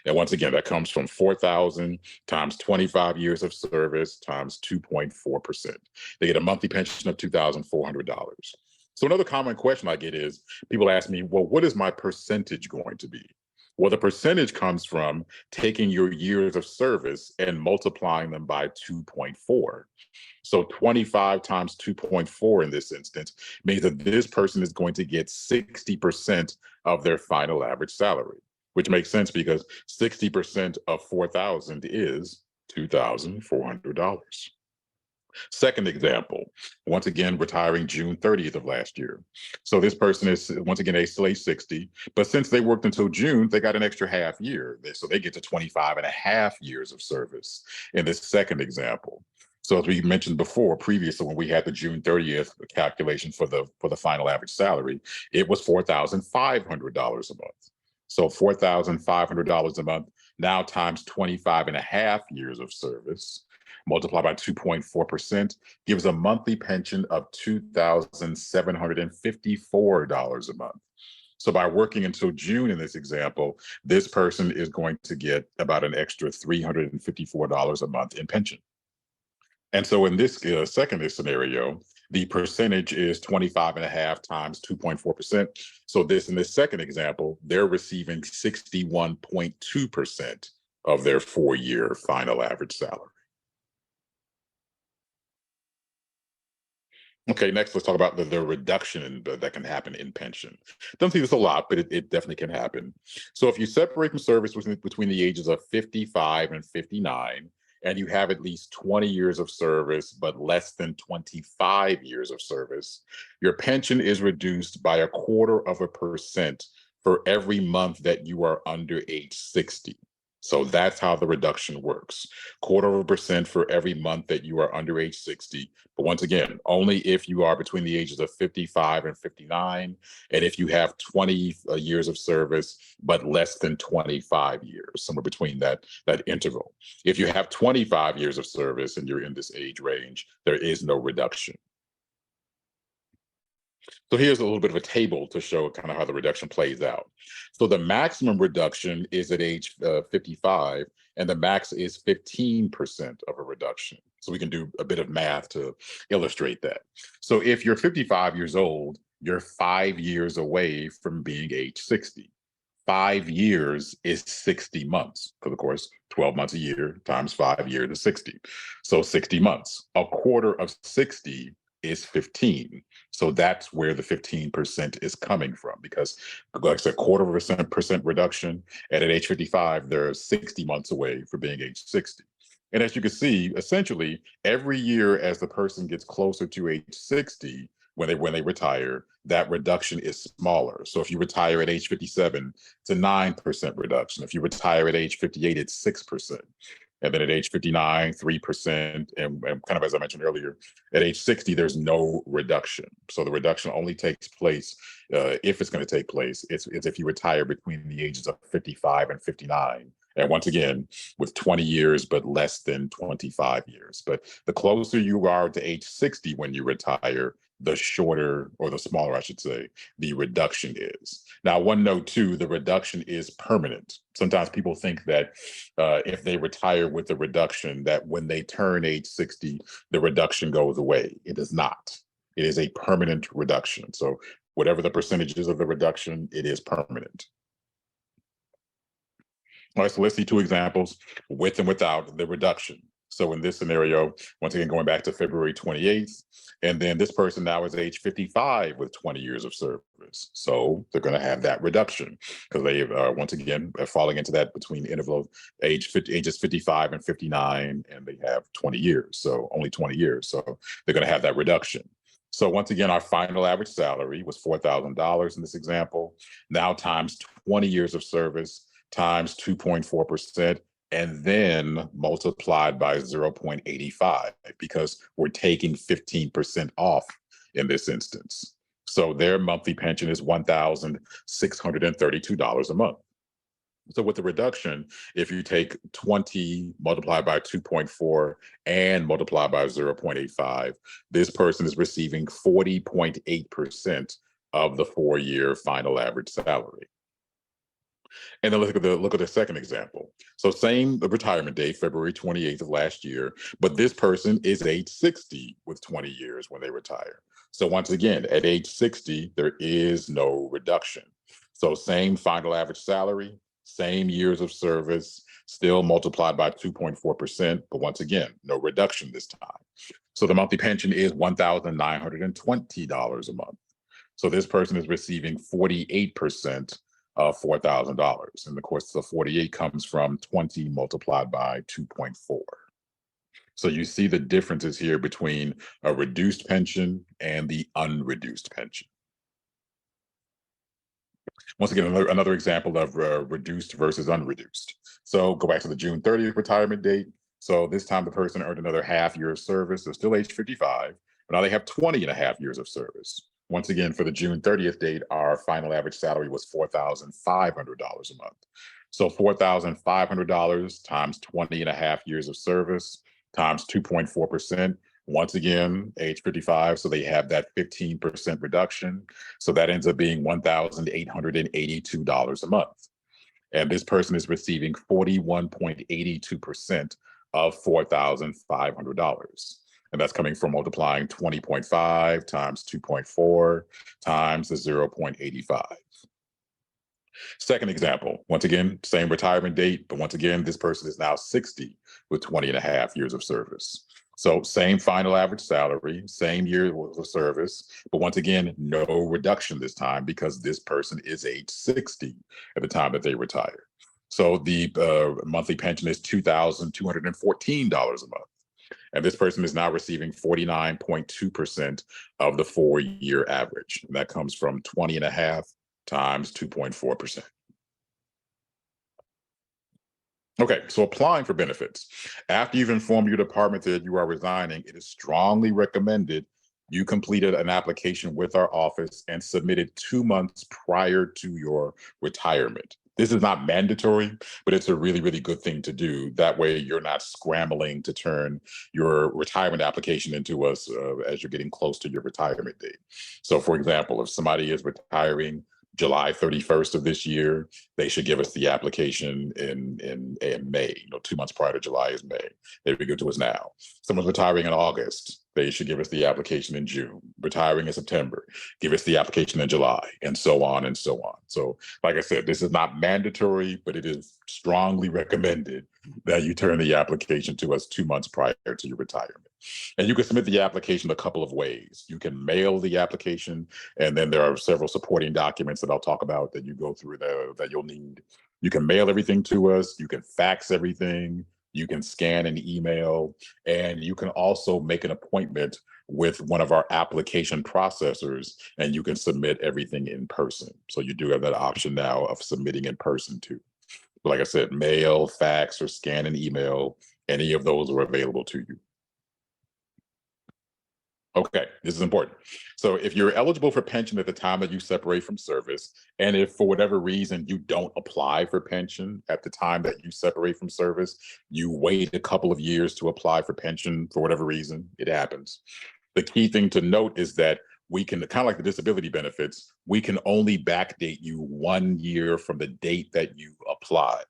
And once again, that comes from 4,000 times 25 years of service times 2.4%. They get a monthly pension of $2,400. So another common question I get is people ask me, well, what is my percentage going to be? Well, the percentage comes from taking your years of service and multiplying them by 2.4. So 25 times 2.4 in this instance means that this person is going to get 60% of their final average salary, which makes sense because 60% of 4,000 is $2,400. Second example, once again, retiring June 30th of last year. So this person is, once again, age 60, but since they worked until June, they got an extra half year. So they get to 25 and a half years of service in this second example. So as we mentioned before, previously, when we had the June 30th calculation for the final average salary, it was $4,500 a month. So $4,500 a month now times 25 and a half years of service multiplied by 2.4% gives a monthly pension of $2,754 a month. So by working until June in this example, this person is going to get about an extra $354 a month in pension. And so in this second scenario, the percentage is 25 and a half times 2.4%. So in this second example, they're receiving 61.2% of their 4-year final average salary. Okay, next let's talk about the reduction that can happen in pension. Don't see this a lot, but it definitely can happen. So if you separate from service between the ages of 55 and 59, and you have at least 20 years of service, but less than 25 years of service, your pension is reduced by 0.25% for every month that you are under age 60. So that's how the reduction works. 0.25% for every month that you are under age 60. But once again, only if you are between the ages of 55 and 59, and if you have 20 years of service, but less than 25 years, somewhere between that interval. If you have 25 years of service and you're in this age range, there is no reduction. So here's a little bit of a table to show kind of how the reduction plays out. So the maximum reduction is at age 55, and the max is 15% of a reduction. So we can do a bit of math to illustrate that. So if you're 55 years old, you're 5 years away from being age 60. 5 years is 60 months, because of course, 12 months a year times 5 years is 60. So 60 months. 1/4 of 60 is 15. So that's where the 15% is coming from, because like I said, 1/4% reduction. And at age 55, they're 60 months away from being age 60. And as you can see, essentially every year as the person gets closer to age 60, when they retire, that reduction is smaller. So if you retire at age 57, it's a 9% reduction. If you retire at age 58, it's 6%. And then at age 59, 3%. And kind of as I mentioned earlier, at age 60, there's no reduction. So the reduction only takes place, if it's going to take place, it's if you retire between the ages of 55 and 59. And once again, with 20 years, but less than 25 years. But the closer you are to age 60 when you retire, the shorter, or the smaller, I should say, the reduction is. Now, one note too, the reduction is permanent. Sometimes people think that if they retire with the reduction, that when they turn age 60, the reduction goes away. It does not. It is a permanent reduction. So whatever the percentages of the reduction, it is permanent. All right, so let's see two examples, with and without the reduction. So in this scenario, once again, going back to February 28th, and then this person now is age 55 with 20 years of service. So they're going to have that reduction because they, once again, are falling into that between the interval of ages 55 and 59, and they have 20 years. So only 20 years. So they're going to have that reduction. So once again, our final average salary was $4,000 in this example. Now times 20 years of service times 2.4%, and then multiplied by 0.85, because we're taking 15% off in this instance. So their monthly pension is $1,632 a month. So with the reduction, if you take 20 multiplied by 2.4 and multiply by 0.85, this person is receiving 40.8% of the 4-year final average salary. And then let's look at the second example. So same retirement date, February 28th of last year, but this person is age 60 with 20 years when they retire. So once again, at age 60, there is no reduction. So same final average salary, same years of service, still multiplied by 2.4%, but once again, no reduction this time. So the monthly pension is $1,920 a month. So this person is receiving 48% of $4,000. And of course, the 48 comes from 20 multiplied by 2.4. So you see the differences here between a reduced pension and the unreduced pension. Once again, another example of reduced versus unreduced. So go back to the June 30th retirement date. So this time the person earned another half year of service. They're still age 55, but now they have 20 and a half years of service. Once again, for the June 30th date, our final average salary was $4,500 a month. So $4,500 times 20 and a half years of service times 2.4%. Once again, age 55, so they have that 15% reduction. So that ends up being $1,882 a month. And this person is receiving 41.82% of $4,500. And that's coming from multiplying 20.5 times 2.4 times the 0.85. Second example, once again, same retirement date, but once again, this person is now 60 with 20 and a half years of service. So same final average salary, same year of service, but once again, no reduction this time because this person is age 60 at the time that they retire. So the monthly pension is $2,214 a month. And this person is now receiving 49.2% of the 4-year average. And that comes from 20 and a half times 2.4%. Okay, so applying for benefits. After you've informed your department that you are resigning, it is strongly recommended you completed an application with our office and submitted 2 months prior to your retirement. This is not mandatory, but it's a really, really good thing to do. That way, you're not scrambling to turn your retirement application into us as you're getting close to your retirement date. So, for example, if somebody is retiring July 31st of this year, they should give us the application in May. 2 months prior to July is May. They would give it to us now. Someone's retiring in August, they should give us the application in June. Retiring in September, give us the application in July, and so on and so on. So, like I said, this is not mandatory, but it is strongly recommended that you turn the application to us 2 months prior to your retirement. And you can submit the application a couple of ways. You can mail the application, and then there are several supporting documents that I'll talk about that you go through that you'll need. You can mail everything to us. You can fax everything. You can scan an email, and you can also make an appointment with one of our application processors, and you can submit everything in person. So you do have that option now of submitting in person too. Like I said, mail, fax, or scan an email, any of those are available to you. Okay, this is important. So if you're eligible for pension at the time that you separate from service, and if for whatever reason you don't apply for pension at the time that you separate from service, you wait a couple of years to apply for pension for whatever reason, it happens. The key thing to note is that we can, kind of like the disability benefits, we can only backdate you 1 year from the date that you applied.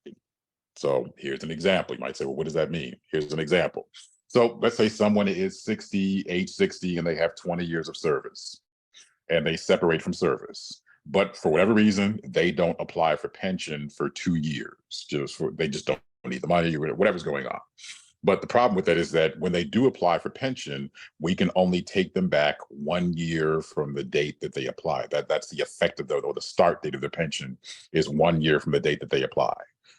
So here's an example. You might say, well, what does that mean? Here's an example. So let's say someone is 60, age 60, and they have 20 years of service and they separate from service. But for whatever reason, they don't apply for pension for 2 years. They just don't need the money or whatever's going on. But the problem with that is that when they do apply for pension, we can only take them back 1 year from the date that they apply. That's the effective, or the start date of their pension is 1 year from the date that they apply.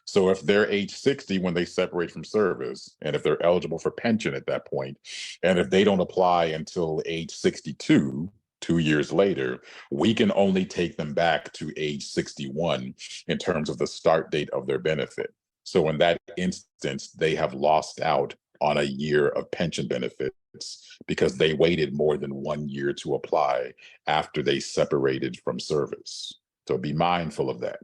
So if they're age 60 when they separate from service, and if they're eligible for pension at that point, and if they don't apply until age 62, 2 years later, we can only take them back to age 61 in terms of the start date of their benefit. So in that instance, they have lost out on a year of pension benefits because they waited more than 1 year to apply after they separated from service. So be mindful of that.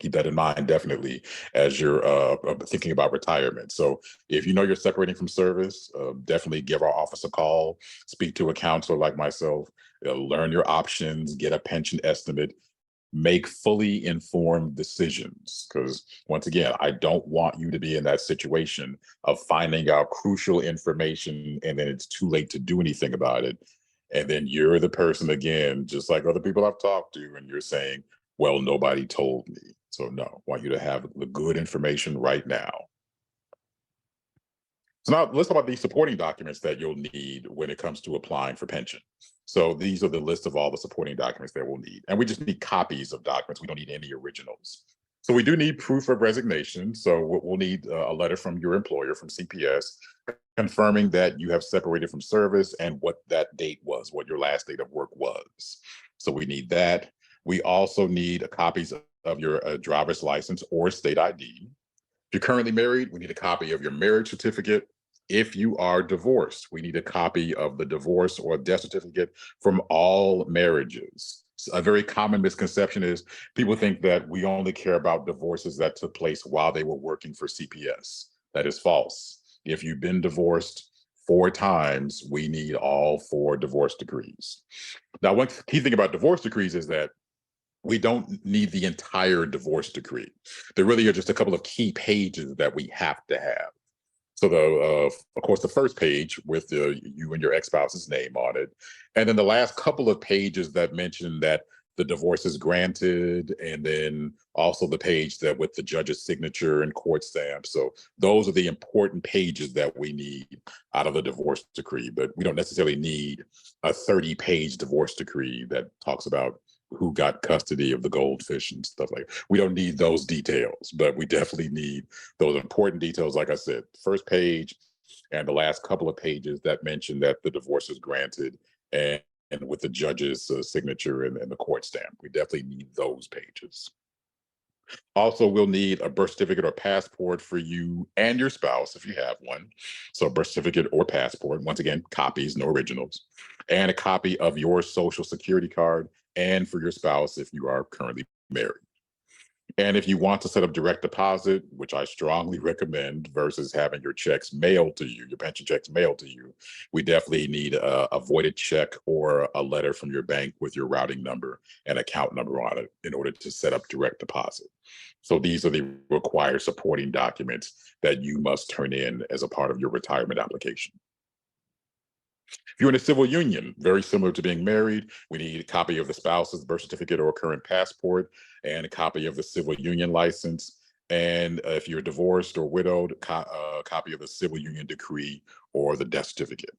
Keep that in mind, definitely, as you're thinking about retirement. So if you know you're separating from service, definitely give our office a call, speak to a counselor like myself, learn your options, get a pension estimate, make fully informed decisions. Because once again, I don't want you to be in that situation of finding out crucial information and then it's too late to do anything about it. And then you're the person again, just like other people I've talked to, and you're saying, well, nobody told me. So no, I want you to have the good information right now. So now let's talk about these supporting documents that you'll need when it comes to applying for pension. So these are the list of all the supporting documents that we'll need. And we just need copies of documents. We don't need any originals. So we do need proof of resignation. So we'll need a letter from your employer, from CPS, confirming that you have separated from service and what that date was, what your last date of work was. So we need that. We also need copies of your driver's license or state ID. If you're currently married, we need a copy of your marriage certificate. If you are divorced, we need a copy of the divorce or death certificate from all marriages. A very common misconception is people think that we only care about divorces that took place while they were working for CPS. That is false. If you've been divorced 4 times, we need all 4 divorce decrees. Now, one key thing about divorce decrees is that we don't need the entire divorce decree. There really are just a couple of key pages that we have to have. So of course, the first page with you and your ex-spouse's name on it. And then the last couple of pages that mention that the divorce is granted, and then also the page that with the judge's signature and court stamp. So those are the important pages that we need out of the divorce decree, but we don't necessarily need a 30-page divorce decree that talks about who got custody of the goldfish and stuff like that. We don't need those details, but we definitely need those important details. Like I said, first page and the last couple of pages that mention that the divorce is granted, and with the judge's signature and the court stamp. We definitely need those pages. Also, we'll need a birth certificate or passport for you and your spouse if you have one. So, birth certificate or passport, once again, copies, no originals, and a copy of your social security card, and for your spouse if you are currently married. And if you want to set up direct deposit, which I strongly recommend versus having your checks mailed to you, your pension checks mailed to you, we definitely need a voided check or a letter from your bank with your routing number and account number on it in order to set up direct deposit. So these are the required supporting documents that you must turn in as a part of your retirement application. If you're in a civil union, very similar to being married, we need a copy of the spouse's birth certificate or current passport and a copy of the civil union license. And if you're divorced or widowed, a copy of the civil union decree or the death certificate.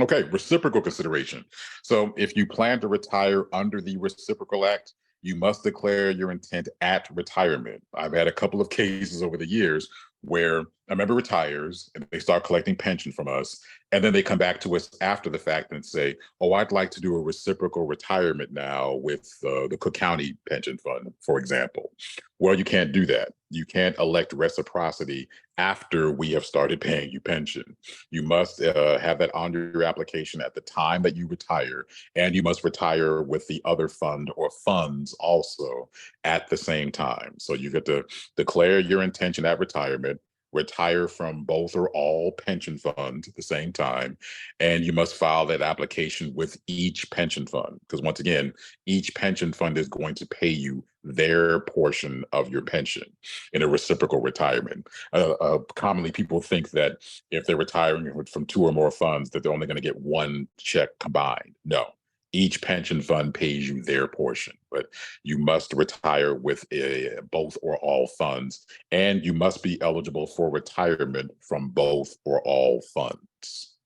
Okay, reciprocal consideration. So if you plan to retire under the Reciprocal Act, you must declare your intent at retirement. I've had a couple of cases over the years where a member retires and they start collecting pension from us, and then they come back to us after the fact and say, "Oh, I'd like to do a reciprocal retirement now with the Cook County Pension Fund," for example. Well, you can't do that. You can't elect reciprocity after we have started paying you pension. You must have that on your application at the time that you retire, and you must retire with the other fund or funds also at the same time. So you get to declare your intention at retirement, retire from both or all pension funds at the same time, and you must file that application with each pension fund. Because once again, each pension fund is going to pay you their portion of your pension in a reciprocal retirement. Commonly, people think that if they're retiring from two or more funds, that they're only going to get one check combined. No, each pension fund pays you their portion, but you must retire with both or all funds, and you must be eligible for retirement from both or all funds.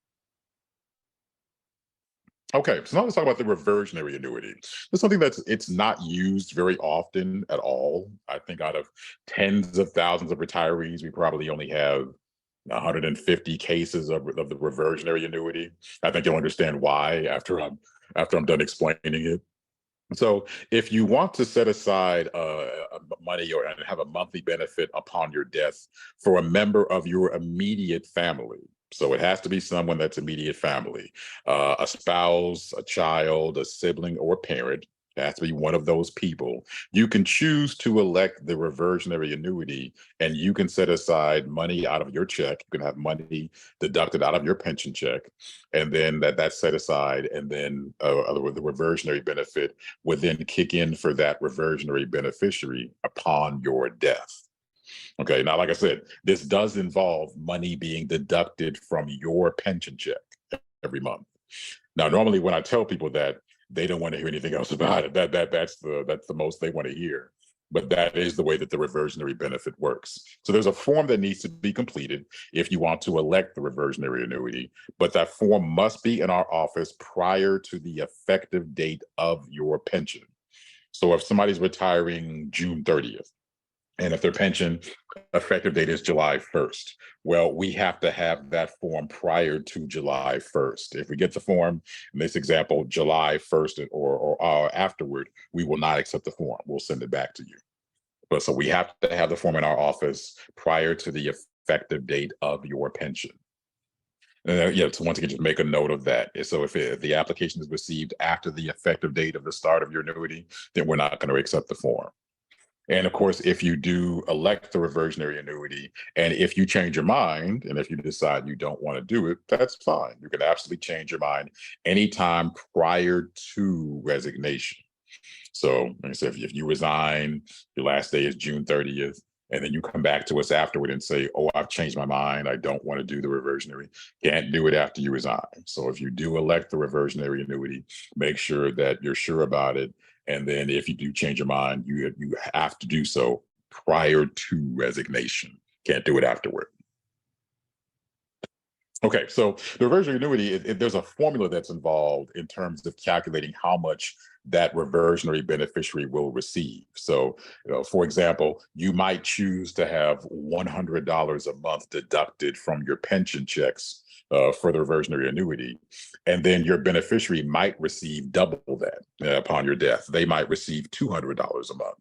Okay, so now let's talk about the reversionary annuity. It's something it's not used very often at all. I think out of tens of thousands of retirees, we probably only have 150 cases of the reversionary annuity. I think you'll understand why after I'm done explaining it. So if you want to set aside money or and have a monthly benefit upon your death for a member of your immediate family, so it has to be someone that's immediate family, a spouse, a child, a sibling, or parent. It has to be one of those people. You can choose to elect the reversionary annuity, and you can set aside money out of your check. You can have money deducted out of your pension check, and then that's set aside, and then the reversionary benefit would then kick in for that reversionary beneficiary upon your death. Okay, now, like I said, this does involve money being deducted from your pension check every month. Now, normally when I tell people that, they don't want to hear anything else about it. That's the most they want to hear. But that is the way that the reversionary benefit works. So there's a form that needs to be completed if you want to elect the reversionary annuity, but that form must be in our office prior to the effective date of your pension. So if somebody's retiring June 30th, and if their pension effective date is July 1st, well, we have to have that form prior to July 1st. If we get the form, in this example, July 1st or afterward, we will not accept the form. We'll send it back to you. But so we have to have the form in our office prior to the effective date of your pension. So once again, just make a note of that. So if the application is received after the effective date of the start of your annuity, then we're not going to accept the form. And of course, if you do elect the reversionary annuity, and if you change your mind, and if you decide you don't want to do it, that's fine. You can absolutely change your mind anytime prior to resignation. So, like I said, if you resign, your last day is June 30th, and then you come back to us afterward and say, oh, I've changed my mind, I don't want to do the reversionary, can't do it after you resign. So if you do elect the reversionary annuity, make sure that you're sure about it. And then if you do change your mind, you have to do so prior to resignation. Can't do it afterward. Okay, so the reversionary annuity, there's a formula that's involved in terms of calculating how much that reversionary beneficiary will receive. So, for example, you might choose to have $100 a month deducted from your pension checks for the reversionary annuity, and then your beneficiary might receive double that upon your death. They might receive $200 a month.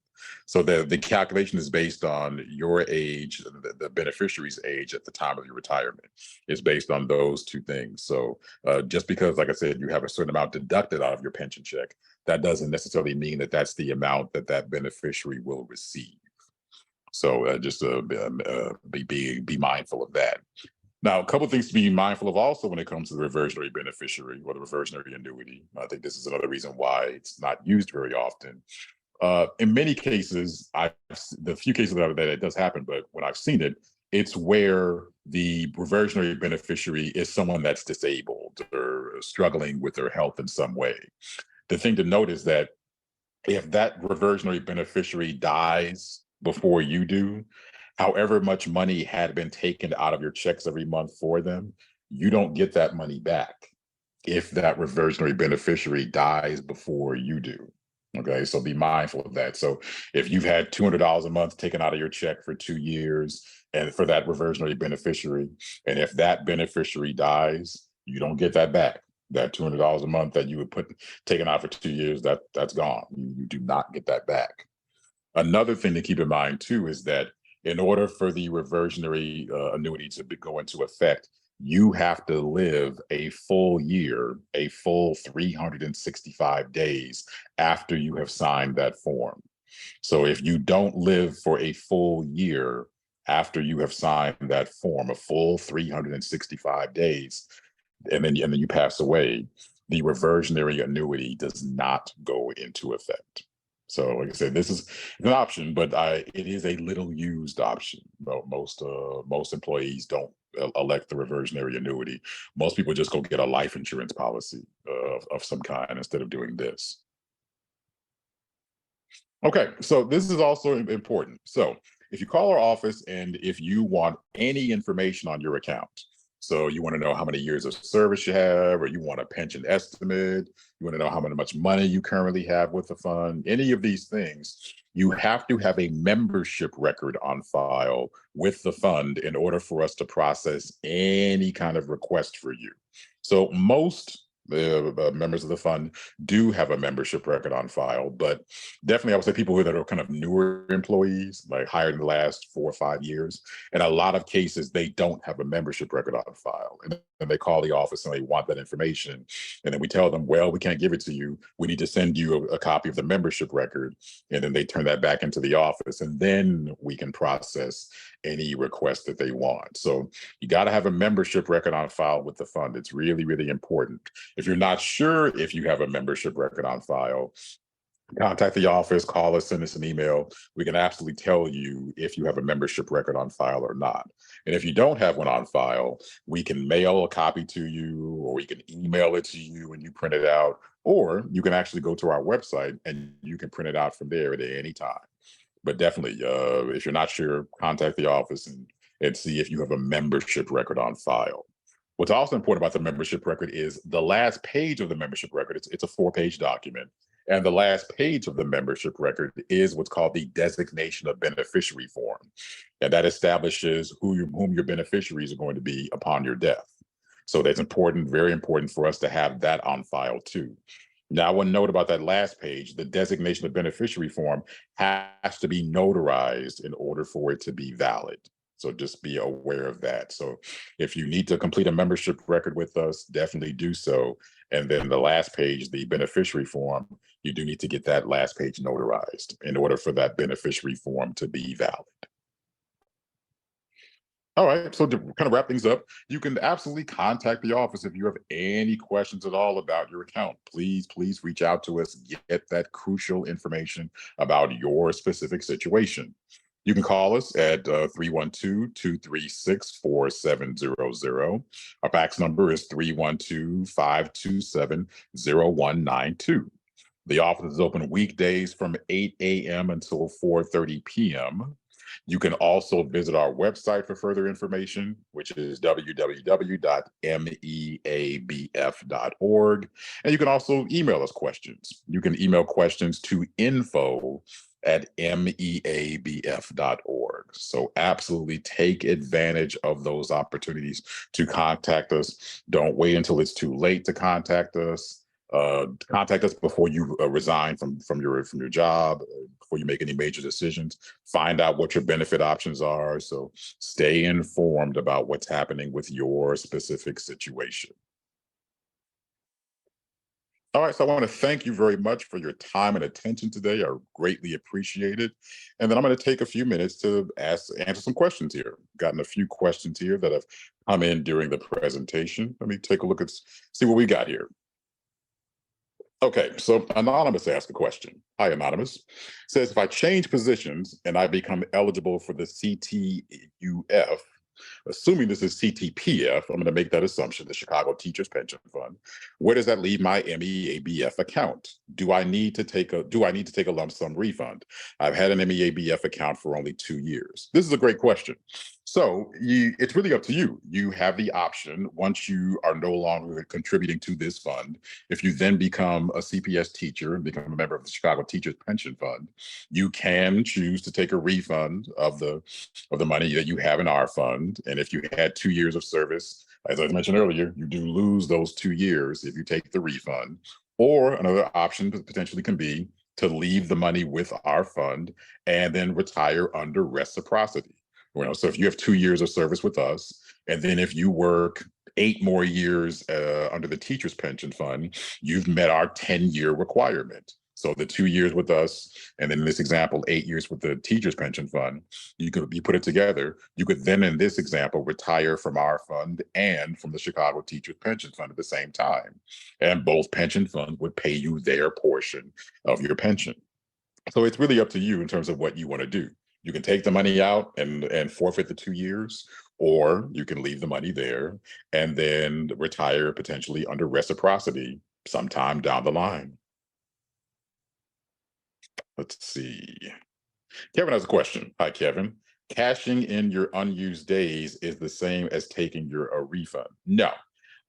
So the calculation is based on your age, the beneficiary's age at the time of your retirement. It's based on those two things. So just because, like I said, you have a certain amount deducted out of your pension check, that doesn't necessarily mean that that's the amount that that beneficiary will receive. So just be mindful of that. Now, a couple of things to be mindful of also when it comes to the reversionary beneficiary or the reversionary annuity. I think this is another reason why it's not used very often. In many cases, the few cases that it does happen, but when I've seen it, it's where the reversionary beneficiary is someone that's disabled or struggling with their health in some way. The thing to note is that if that reversionary beneficiary dies before you do, however much money had been taken out of your checks every month for them, you don't get that money back if that reversionary beneficiary dies before you do. Okay, so be mindful of that. So if you've had $200 a month taken out of your check for 2 years and for that reversionary beneficiary, and if that beneficiary dies, you don't get that back. That $200 a month that you would put taken out for 2 years, that's gone. You do not get that back. Another thing to keep in mind too is that in order for the reversionary annuity to go into effect, you have to live a full year, a full 365 days after you have signed that form. So if you don't live for a full year after you have signed that form, a full 365 days, and then you pass away, the reversionary annuity does not go into effect. So, like I said, this is an option, but it is a little used option. Most employees don't elect the reversionary annuity. Most people just go get a life insurance policy of some kind instead of doing this. Okay, so this is also important. So if you call our office and if you want any information on your account, so you want to know how many years of service you have, or you want a pension estimate, you want to know how much money you currently have with the fund, any of these things, you have to have a membership record on file with the fund in order for us to process any kind of request for you. So most members of the fund do have a membership record on file, but definitely I would say people that are kind of newer employees, like hired in the last 4 or 5 years, in a lot of cases they don't have a membership record on file, and they call the office and they want that information, and then we tell them, well, we can't give it to you, we need to send you a copy of the membership record, and then they turn that back into the office, and then we can process any request that they want. So you got to have a membership record on file with the fund. It's really, really important. If you're not sure if you have a membership record on file, contact the office, call us, send us an email. We can absolutely tell you if you have a membership record on file or not. And if you don't have one on file, we can mail a copy to you, or we can email it to you and you print it out, or you can actually go to our website and you can print it out from there at any time. But definitely, if you're not sure, contact the office and see if you have a membership record on file. What's also important about the membership record is the last page of the membership record. It's a 4-page document. And the last page of the membership record is what's called the designation of beneficiary form. And that establishes whom your beneficiaries are going to be upon your death. So that's important, very important for us to have that on file too. Now, one note about that last page, the designation of beneficiary form has to be notarized in order for it to be valid. So just be aware of that. So if you need to complete a membership record with us, definitely do so. And then the last page, the beneficiary form, you do need to get that last page notarized in order for that beneficiary form to be valid. All right, so to kind of wrap things up, you can absolutely contact the office if you have any questions at all about your account. Please reach out to us, get that crucial information about your specific situation. You can call us at 312-236-4700. Our fax number is 312-527-0192. The office is open weekdays from 8 a.m. until 4:30 p.m. You can also visit our website for further information, which is www.meabf.org. And you can also email us questions. You can email questions to info@meabf.org. So absolutely take advantage of those opportunities to contact us. Don't wait until it's too late to contact us. Contact us before you resign from your job, before you make any major decisions. Find out what your benefit options are. So stay informed about what's happening with your specific situation. All right, so I want to thank you very much for your time and attention today. I greatly appreciate it. And then I'm going to take a few minutes to answer some questions here. Gotten a few questions here that have come in during the presentation. Let me take a look see what we got here. Okay, so Anonymous asked a question. Hi, Anonymous. Says, if I change positions and I become eligible for the CTUF, assuming this is CTPF, I'm going to make that assumption, the Chicago Teachers Pension Fund. Where does that leave my MEABF account? Do I need to take a lump sum refund? I've had an MEABF account for only 2 years. This is a great question. So it's really up to you. You have the option, once you are no longer contributing to this fund, if you then become a CPS teacher and become a member of the Chicago Teachers Pension Fund, you can choose to take a refund of the money that you have in our fund. And if you had 2 years of service, as I mentioned earlier, you do lose those 2 years if you take the refund. Or another option potentially can be to leave the money with our fund and then retire under reciprocity. So if you have 2 years of service with us, and then if you work 8 more years under the Teachers Pension Fund, you've met our 10-year requirement. So the 2 years with us, and then in this example, 8 years with the Teachers Pension Fund, you put it together. You could then, in this example, retire from our fund and from the Chicago Teachers Pension Fund at the same time. And both pension funds would pay you their portion of your pension. So it's really up to you in terms of what you want to do. You can take the money out and forfeit the 2 years, or you can leave the money there and then retire potentially under reciprocity sometime down the line. Let's see. Kevin has a question. Hi, Kevin. Cashing in your unused days is the same as taking a refund? No.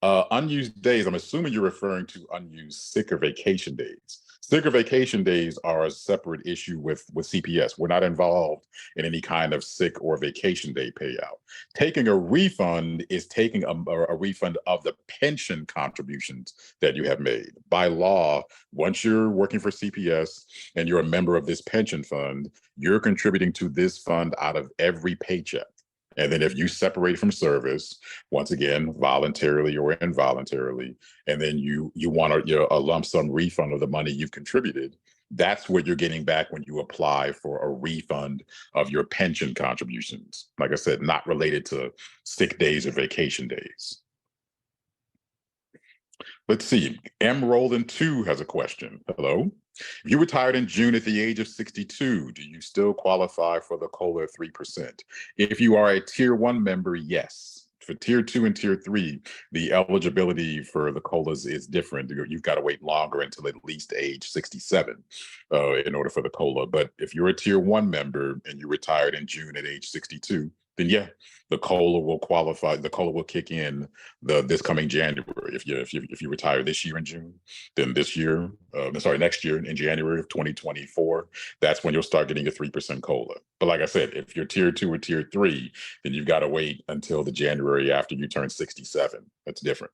Unused days, I'm assuming you're referring to unused sick or vacation days. Sick or vacation days are a separate issue with CPS. We're not involved in any kind of sick or vacation day payout. Taking a refund is taking a refund of the pension contributions that you have made. By law, once you're working for CPS and you're a member of this pension fund, you're contributing to this fund out of every paycheck. And then if you separate from service, once again, voluntarily or involuntarily, and then you want a lump sum refund of the money you've contributed, that's what you're getting back when you apply for a refund of your pension contributions. Like I said, not related to sick days or vacation days. Let's see. M. Roland 2 has a question. Hello. If you retired in June at the age of 62, do you still qualify for the COLA 3%? If you are a Tier 1 member, yes. For Tier 2 and Tier 3, the eligibility for the COLAs is different. You've got to wait longer until at least age 67 in order for the COLA. But if you're a Tier 1 member and you retired in June at age 62, then yeah, the COLA will qualify. The COLA will kick in this coming January. If you retire this year in June, then next year in January of 2024, that's when you'll start getting a 3% COLA. But like I said, if you're Tier 2 or Tier 3, then you've got to wait until the January after you turn 67. That's different.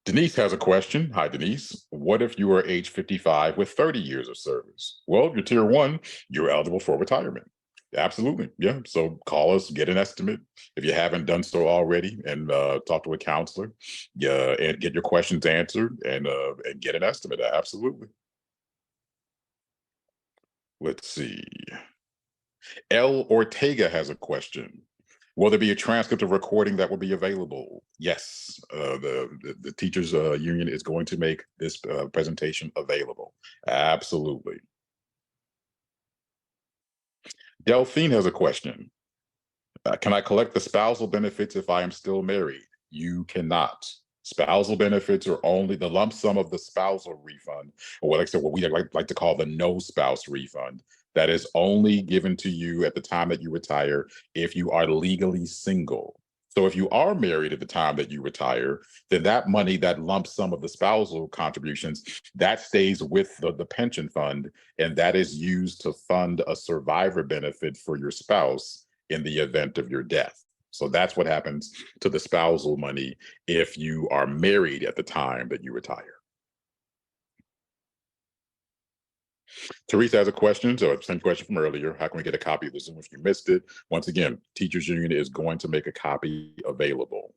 Denise has a question. Hi, Denise. What if you are age 55 with 30 years of service? Well, if you're Tier 1, you're eligible for retirement. Absolutely. Yeah. So call us, get an estimate if you haven't done so already, and talk to a counselor, and get your questions answered and get an estimate. Absolutely. Let's see. L. Ortega has a question. Will there be a transcript of recording that will be available? Yes, the teachers union is going to make this presentation available. Absolutely. Delphine has a question. Can I collect the spousal benefits if I am still married? You cannot. Spousal benefits are only the lump sum of the spousal refund, or what I said, what we like to call the no spouse refund. That is only given to you at the time that you retire if you are legally single. So if you are married at the time that you retire, then that money, that lump sum of the spousal contributions, that stays with the pension fund, and that is used to fund a survivor benefit for your spouse in the event of your death. So that's what happens to the spousal money if you are married at the time that you retire. Teresa has a question, so same question from earlier. How can we get a copy of the Zoom if you missed it? Once again, Teachers Union is going to make a copy available.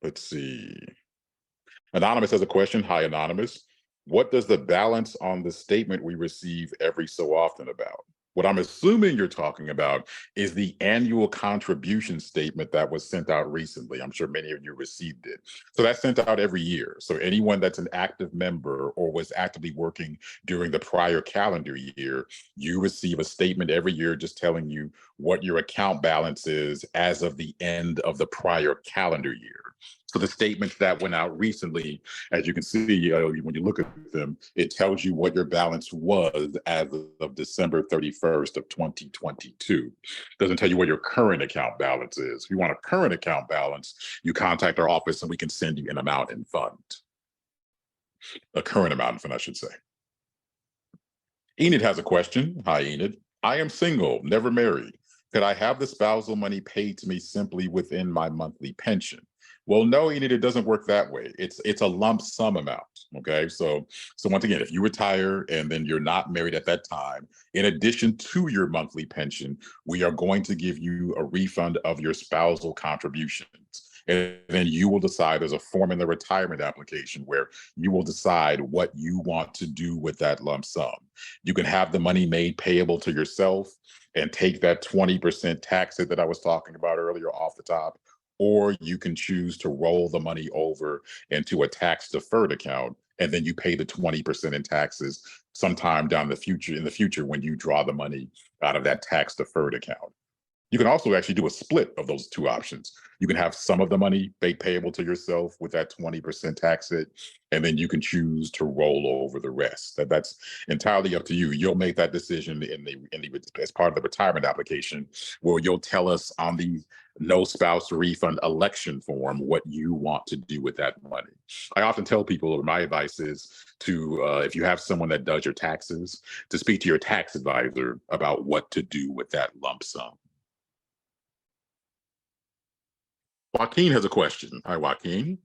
Let's see. Anonymous has a question. Hi, Anonymous. What does the balance on the statement we receive every so often about? What I'm assuming you're talking about is the annual contribution statement that was sent out recently. I'm sure many of you received it. So that's sent out every year. So anyone that's an active member or was actively working during the prior calendar year, you receive a statement every year just telling you what your account balance is as of the end of the prior calendar year. So the statements that went out recently, as you can see, when you look at them, it tells you what your balance was as of December 31st of 2022. Doesn't tell you what your current account balance is. If you want a current account balance, you contact our office and we can send you an amount in fund. A current amount in fund, I should say. Enid has a question. Hi, Enid. I am single, never married. Could I have the spousal money paid to me simply within my monthly pension? Well, no, Enid, it doesn't work that way. It's a lump sum amount. Okay. So once again, if you retire and then you're not married at that time, in addition to your monthly pension, we are going to give you a refund of your spousal contributions. And then you will decide, there's a form in the retirement application where you will decide what you want to do with that lump sum. You can have the money made payable to yourself and take that 20% tax hit that I was talking about earlier off the top, or you can choose to roll the money over into a tax deferred account, and then you pay the 20% in taxes sometime down in the future when you draw the money out of that tax deferred account. You can also actually do a split of those two options. You can have some of the money payable to yourself with that 20% tax hit, and then you can choose to roll over the rest. That's entirely up to you. You'll make that decision as part of the retirement application, where you'll tell us on the no spouse refund election form what you want to do with that money. I often tell people, or my advice is to, if you have someone that does your taxes, to speak to your tax advisor about what to do with that lump sum. Joaquin has a question. Hi, Joaquin.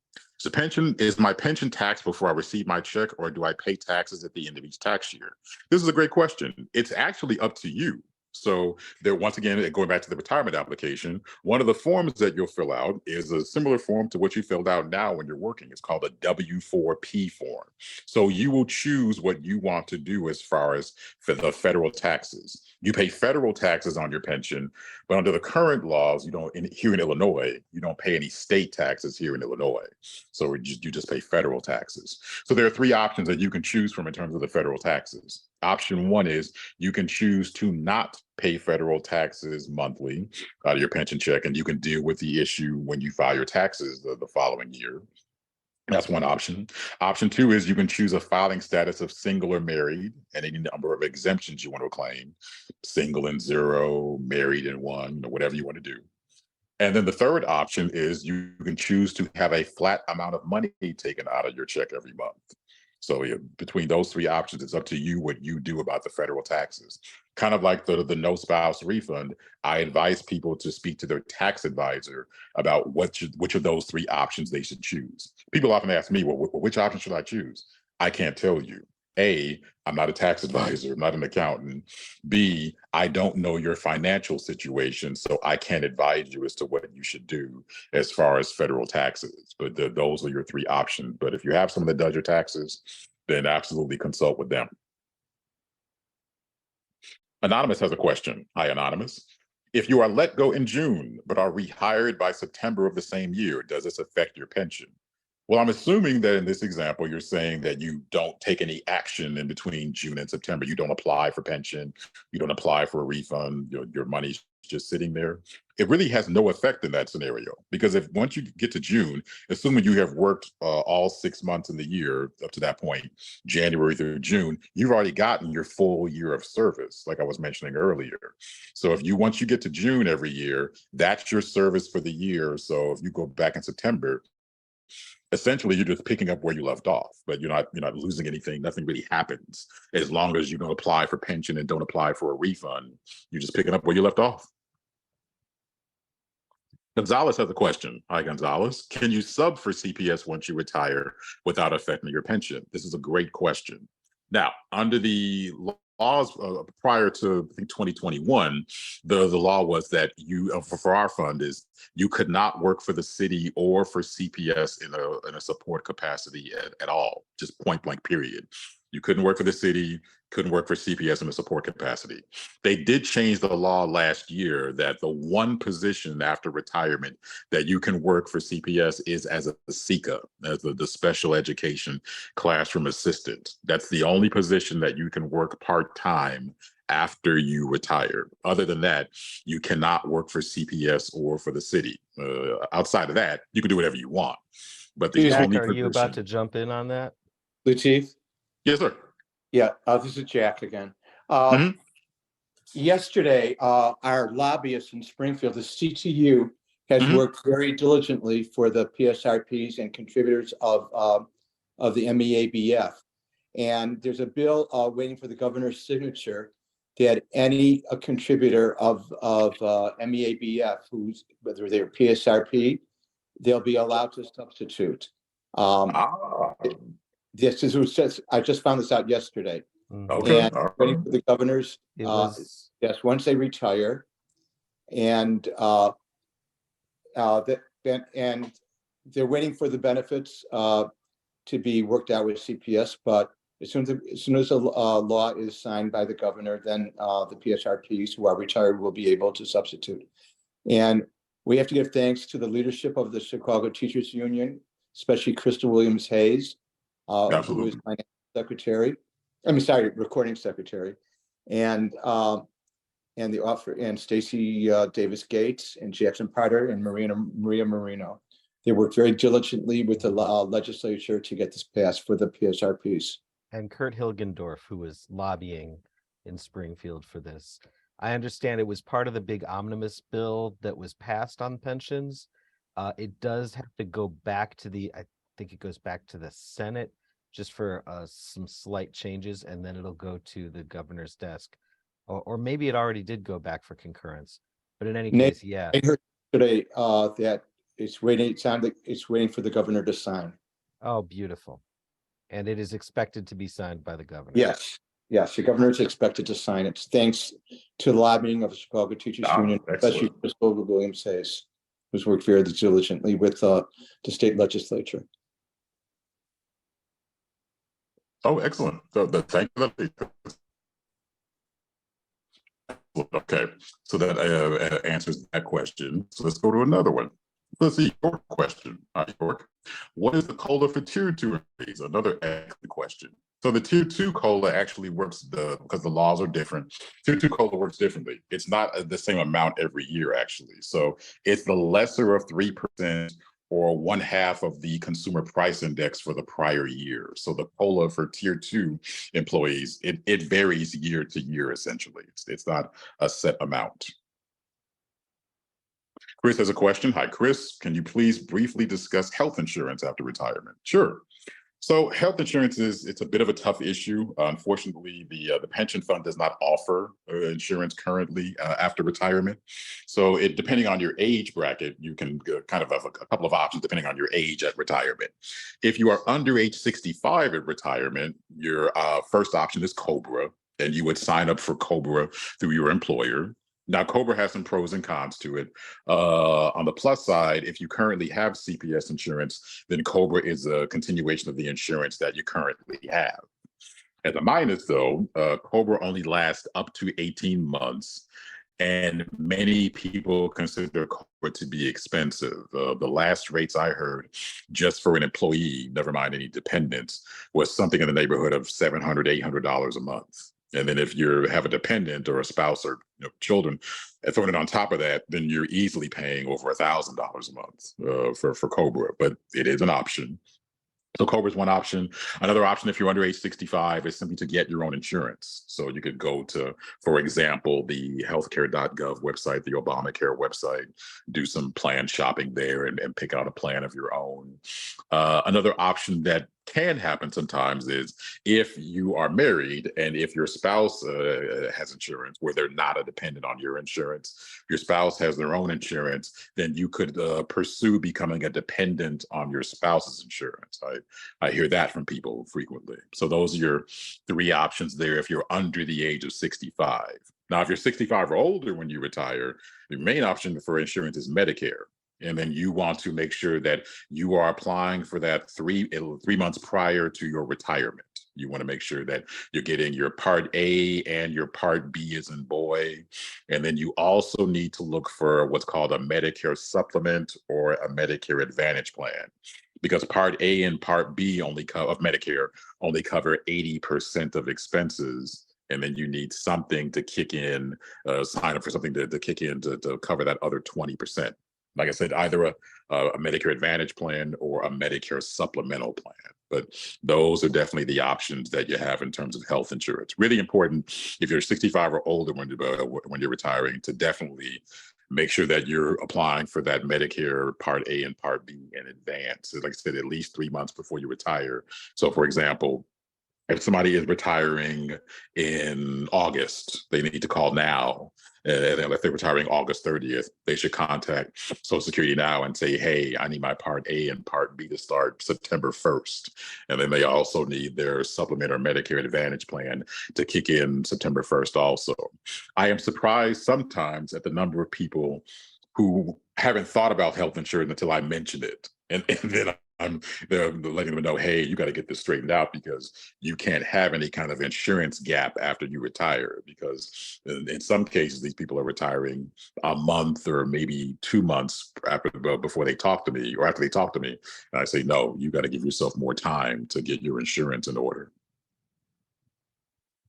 Is my pension taxed before I receive my check, or do I pay taxes at the end of each tax year? This is a great question. It's actually up to you. So there, once again, going back to the retirement application, one of the forms that you'll fill out is a similar form to what you filled out now when you're working. It's called a W-4P form. So you will choose what you want to do as far as for the federal taxes. You pay federal taxes on your pension, but under the current laws, here in Illinois, you don't pay any state taxes here in Illinois. So you just pay federal taxes. So there are three options that you can choose from in terms of the federal taxes. Option one is you can choose to not pay federal taxes monthly out of your pension check, and you can deal with the issue when you file your taxes the following year. That's one option. Option two is you can choose a filing status of single or married, and any number of exemptions you want to claim, single and zero, married and one, whatever you want to do. And then the third option is you can choose to have a flat amount of money taken out of your check every month. So between those three options, it's up to you what you do about the federal taxes. Kind of like the no spouse refund, I advise people to speak to their tax advisor about which of those three options they should choose. People often ask me, well, which option should I choose? I can't tell you. A, I'm not a tax advisor, I'm not an accountant. B, I don't know your financial situation, so I can't advise you as to what you should do as far as federal taxes. But those are your three options. But if you have someone that does your taxes, then absolutely consult with them. Anonymous has a question. Hi, Anonymous. If you are let go in June, but are rehired by September of the same year, does this affect your pension? Well, I'm assuming that in this example, you're saying that you don't take any action in between June and September. You don't apply for pension. You don't apply for a refund. Your money's just sitting there. It really has no effect in that scenario because if once you get to June, assuming you have worked all 6 months in the year up to that point, January through June, you've already gotten your full year of service, like I was mentioning earlier. So if you once you get to June every year, that's your service for the year. So if you go back in September, essentially you're just picking up where you left off, but you're not losing anything. Nothing really happens as long as you don't apply for pension and don't apply for a refund. You're just picking up where you left off. Gonzalez has a question. Hi, Gonzalez. Can you sub for CPS once you retire without affecting your pension? This is a great question. Now, under the laws prior to I think 2021, the law was that you for our fund is you could not work for the city or for CPS in a support capacity at all, just point blank period. You couldn't work for the city, couldn't work for CPS in a support capacity. They did change the law last year that the one position after retirement that you can work for CPS is as a SECA, as the special education classroom assistant. That's the only position that you can work part-time after you retire. Other than that, you cannot work for CPS or for the city. Outside of that, you can do whatever you want. But the Jack, only Are you about to position. jump in on that? Latif? Yes, sir. Yeah, this is Jack again. Mhm. Yesterday, our lobbyist in Springfield, the CTU, has Mhm. worked very diligently for the PSRPs and contributors of the MEABF. And there's a bill waiting for the governor's signature that any contributor of MEABF, who's whether they're PSRP, they'll be allowed to substitute. Ah, This is just I just found this out yesterday, okay. and All waiting right. for the governors. It was Yes, once they retire, and and they're waiting for the benefits to be worked out with CPS. But as soon as the law is signed by the governor, then the PSRPs who are retired will be able to substitute. And we have to give thanks to the leadership of the Chicago Teachers Union, especially Crystal Williams Hayes, who is Absolutely. my secretary. Recording secretary, and the author, and Stacy Davis Gates and Jackson Potter and Maria Marino. They worked very diligently with the legislature to get this passed for the PSRPs. and Kurt Hilgendorf, who was lobbying in Springfield for this. I understand it was part of the big omnibus bill that was passed on pensions. It does have to go back to I think it goes back to the Senate just for some slight changes, and then it'll go to the governor's desk. Or maybe it already did go back for concurrence. But in any Nate, case, yeah. I heard today that it's waiting. It sounds like it's waiting for the governor to sign. Oh, beautiful. And it is expected to be signed by the governor. Yes, yes, the governor is expected to sign it. Thanks to the lobbying of the Chicago Teachers Union, especially Excellent. Crystal Williams Hayes, who's worked very diligently with the state legislature. Oh, excellent. So thank you. Okay, so that answers that question. So let's go to another one. Let's see your question. Hi, York. What is the COLA for Tier 2 employees? Another excellent question. So the Tier 2 COLA actually works because the laws are different. Tier 2 COLA works differently. It's not the same amount every year, actually. So it's the lesser of 3% or 1/2 of the consumer price index for the prior year. So the COLA for Tier 2 employees, it varies year to year, essentially. It's not a set amount. Chris has a question. Hi, Chris. Can you please briefly discuss health insurance after retirement? Sure. So health insurance it's a bit of a tough issue. Unfortunately, the pension fund does not offer insurance currently after retirement. So depending on your age bracket, you can kind of have a couple of options depending on your age at retirement. If you are under age 65 at retirement, your first option is COBRA, and you would sign up for COBRA through your employer. Now, COBRA has some pros and cons to it. On the plus side, if you currently have CPS insurance, then COBRA is a continuation of the insurance that you currently have. As a minus, though, COBRA only lasts up to 18 months. And many people consider Cobra to be expensive. The last rates I heard just for an employee, never mind any dependents, was something in the neighborhood of $700, $800 a month. And then if you have a dependent or a spouse or children, and throwing it on top of that, then you're easily paying over $1,000 a month for Cobra. But it is an option. So Cobra is one option. Another option, if you're under age 65, is simply to get your own insurance. So you could go to, for example, the healthcare.gov website, the Obamacare website, do some plan shopping there and pick out a plan of your own. Another option that can happen sometimes is if you are married and if your spouse has insurance where they're not a dependent on your insurance, your spouse has their own insurance, then you could pursue becoming a dependent on your spouse's insurance. I hear that from people frequently. So those are your three options there if you're under the age of 65. Now, if you're 65 or older when you retire, the main option for insurance is Medicare. And then you want to make sure that you are applying for that 3 months prior to your retirement. You want to make sure that you're getting your Part A and your Part B as in boy. And then you also need to look for what's called a Medicare supplement or a Medicare Advantage plan, because Part A and Part B of Medicare only cover 80% of expenses. And then you need something to kick in, sign up for something to kick in to cover that other 20%. Like I said, either a Medicare Advantage plan or a Medicare supplemental plan. But those are definitely the options that you have in terms of health insurance. Really important if you're 65 or older when you're retiring to definitely make sure that you're applying for that Medicare Part A and Part B in advance. Like I said, at least 3 months before you retire. So for example, if somebody is retiring in August, they need to call now. And if they're retiring August 30th, they should contact Social Security now and say, hey, I need my Part A and Part B to start September 1st. And then they also need their supplement or Medicare Advantage plan to kick in September 1st also. I am surprised sometimes at the number of people who haven't thought about health insurance until I mentioned it. And then I'm letting them know, hey, you got to get this straightened out because you can't have any kind of insurance gap after you retire. Because in some cases, these people are retiring a month or maybe 2 months before they talk to me or after they talk to me. And I say, no, you got to give yourself more time to get your insurance in order.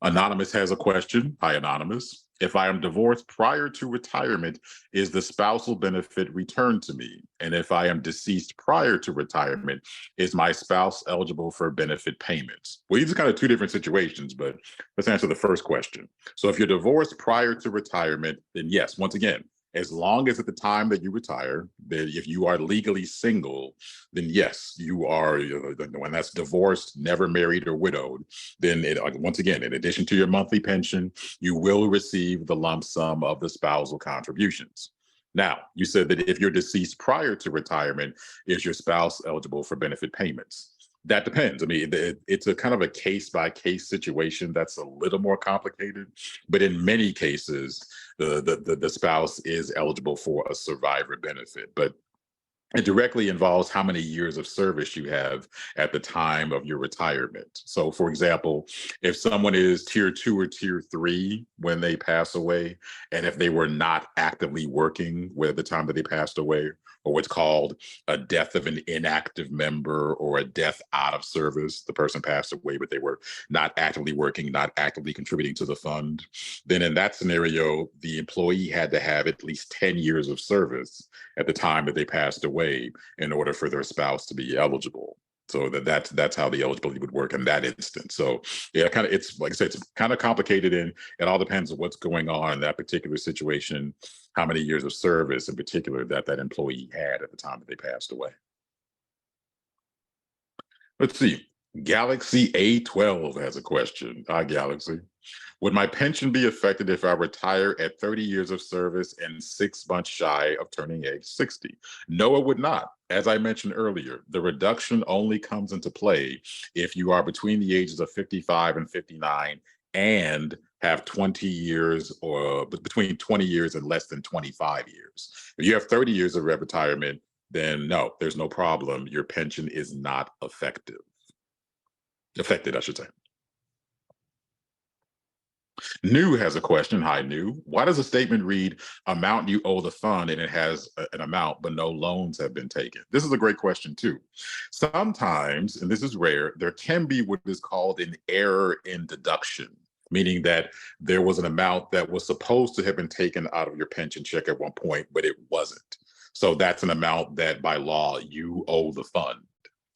Anonymous has a question. Hi, Anonymous. If I am divorced prior to retirement, is the spousal benefit returned to me? And if I am deceased prior to retirement, is my spouse eligible for benefit payments? Well, these are kind of two different situations, but let's answer the first question. So if you're divorced prior to retirement, then yes, once again, as long as at the time that you retire, that if you are legally single, then yes, you are, when that's divorced, never married or widowed, then once again, in addition to your monthly pension, you will receive the lump sum of the spousal contributions. Now, you said that if you're deceased prior to retirement, is your spouse eligible for benefit payments? That depends. I mean, it's a kind of a case-by-case situation that's a little more complicated, but in many cases, the spouse is eligible for a survivor benefit. But it directly involves how many years of service you have at the time of your retirement. So, for example, if someone is tier 2 or tier 3 when they pass away, and if they were not actively working at the time that they passed away, or what's called a death of an inactive member or a death out of service, the person passed away, but they were not actively working, not actively contributing to the fund, then in that scenario, the employee had to have at least 10 years of service at the time that they passed away in order for their spouse to be eligible. So that's how the eligibility would work in that instance. So yeah, it's like I said, it's kind of complicated, and it all depends on what's going on in that particular situation, how many years of service in particular that employee had at the time that they passed away. Let's see. Galaxy A12 has a question. Hi, Galaxy. Would my pension be affected if I retire at 30 years of service and 6 months shy of turning age 60? No, it would not. As I mentioned earlier, the reduction only comes into play if you are between the ages of 55 and 59 and have 20 years or between 20 years and less than 25 years. If you have 30 years of retirement, then no, there's no problem. Your pension is not affected, I should say. New has a question. Hi, New. Why does the statement read amount you owe the fund and it has an amount, but no loans have been taken? This is a great question too. Sometimes, and this is rare, there can be what is called an error in deduction, meaning that there was an amount that was supposed to have been taken out of your pension check at one point, but it wasn't. So that's an amount that by law you owe the fund.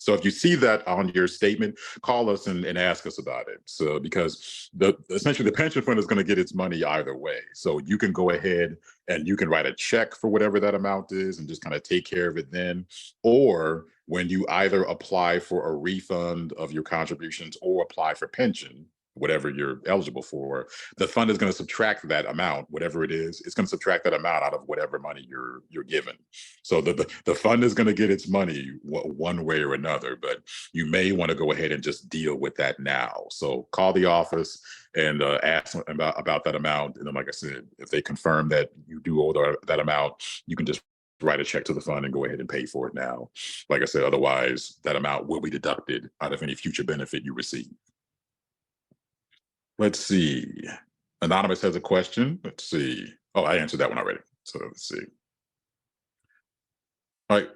So if you see that on your statement, call us and ask us about it. So because essentially the pension fund is going to get its money either way. So you can go ahead and you can write a check for whatever that amount is and just kind of take care of it then. Or when you either apply for a refund of your contributions or apply for pension, whatever you're eligible for, the fund is going to subtract that amount, whatever it is. It's going to subtract that amount out of whatever money you're given. So the fund is going to get its money one way or another, but you may want to go ahead and just deal with that now. So call the office and ask about that amount. And then, like I said, if they confirm that you do owe that amount, you can just write a check to the fund and go ahead and pay for it now. Like I said, otherwise that amount will be deducted out of any future benefit you receive. Let's see. Anonymous has a question. Let's see. Oh, I answered that one already. So let's see. All right.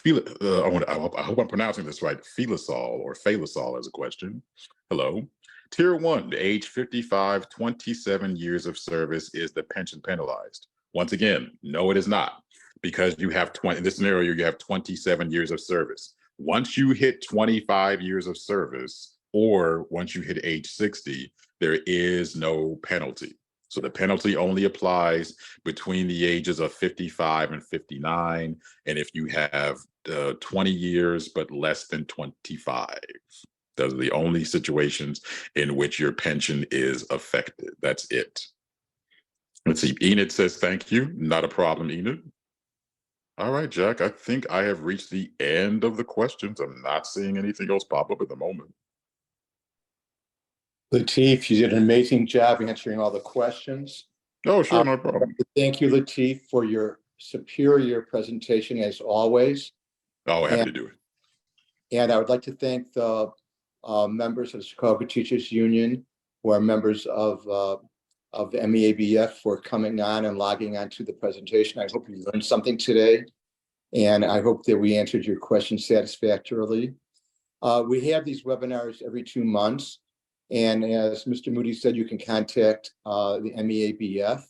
I hope I'm pronouncing this right. Felisol has a question. Hello. Tier 1, age 55, 27 years of service. Is the pension penalized? Once again, no, it is not. Because you have in this scenario, you have 27 years of service. Once you hit 25 years of service, or once you hit age 60, there is no penalty. So the penalty only applies between the ages of 55 and 59. And if you have 20 years, but less than 25, those are the only situations in which your pension is affected. That's it. Let's see. Enid says, thank you. Not a problem, Enid. All right, Jack, I think I have reached the end of the questions. I'm not seeing anything else pop up at the moment. Lateef, you did an amazing job answering all the questions. Oh, sure, no problem. Thank you, Lateef, for your superior presentation as always. Oh, happy to do it. And I would like to thank the members of the Chicago Teachers Union who are members of the MEABF for coming on and logging on to the presentation. I hope you learned something today, and I hope that we answered your questions satisfactorily. We have these webinars every 2 months, and as Mr. Moody said, you can contact the MEABF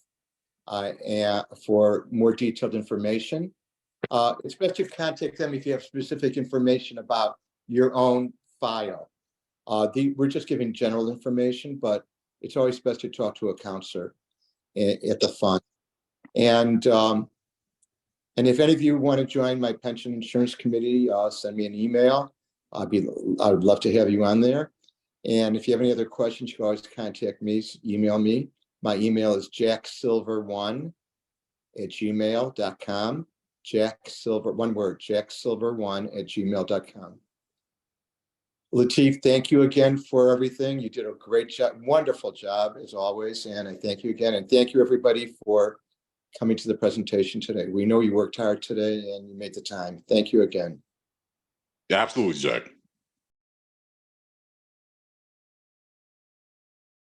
for more detailed information. It's best to contact them if you have specific information about your own file. We're just giving general information, but it's always best to talk to a counselor at the fund. And if any of you want to join my pension insurance committee, send me an email. I would love to have you on there. And if you have any other questions, you can always contact me, email me. My email is jacksilver1@gmail.com. jacksilver, one word, jacksilver1@gmail.com. Lateef, thank you again for everything. You did a great job, wonderful job as always. And I thank you again. And thank you everybody for coming to the presentation today. We know you worked hard today and you made the time. Thank you again. Absolutely, Jack.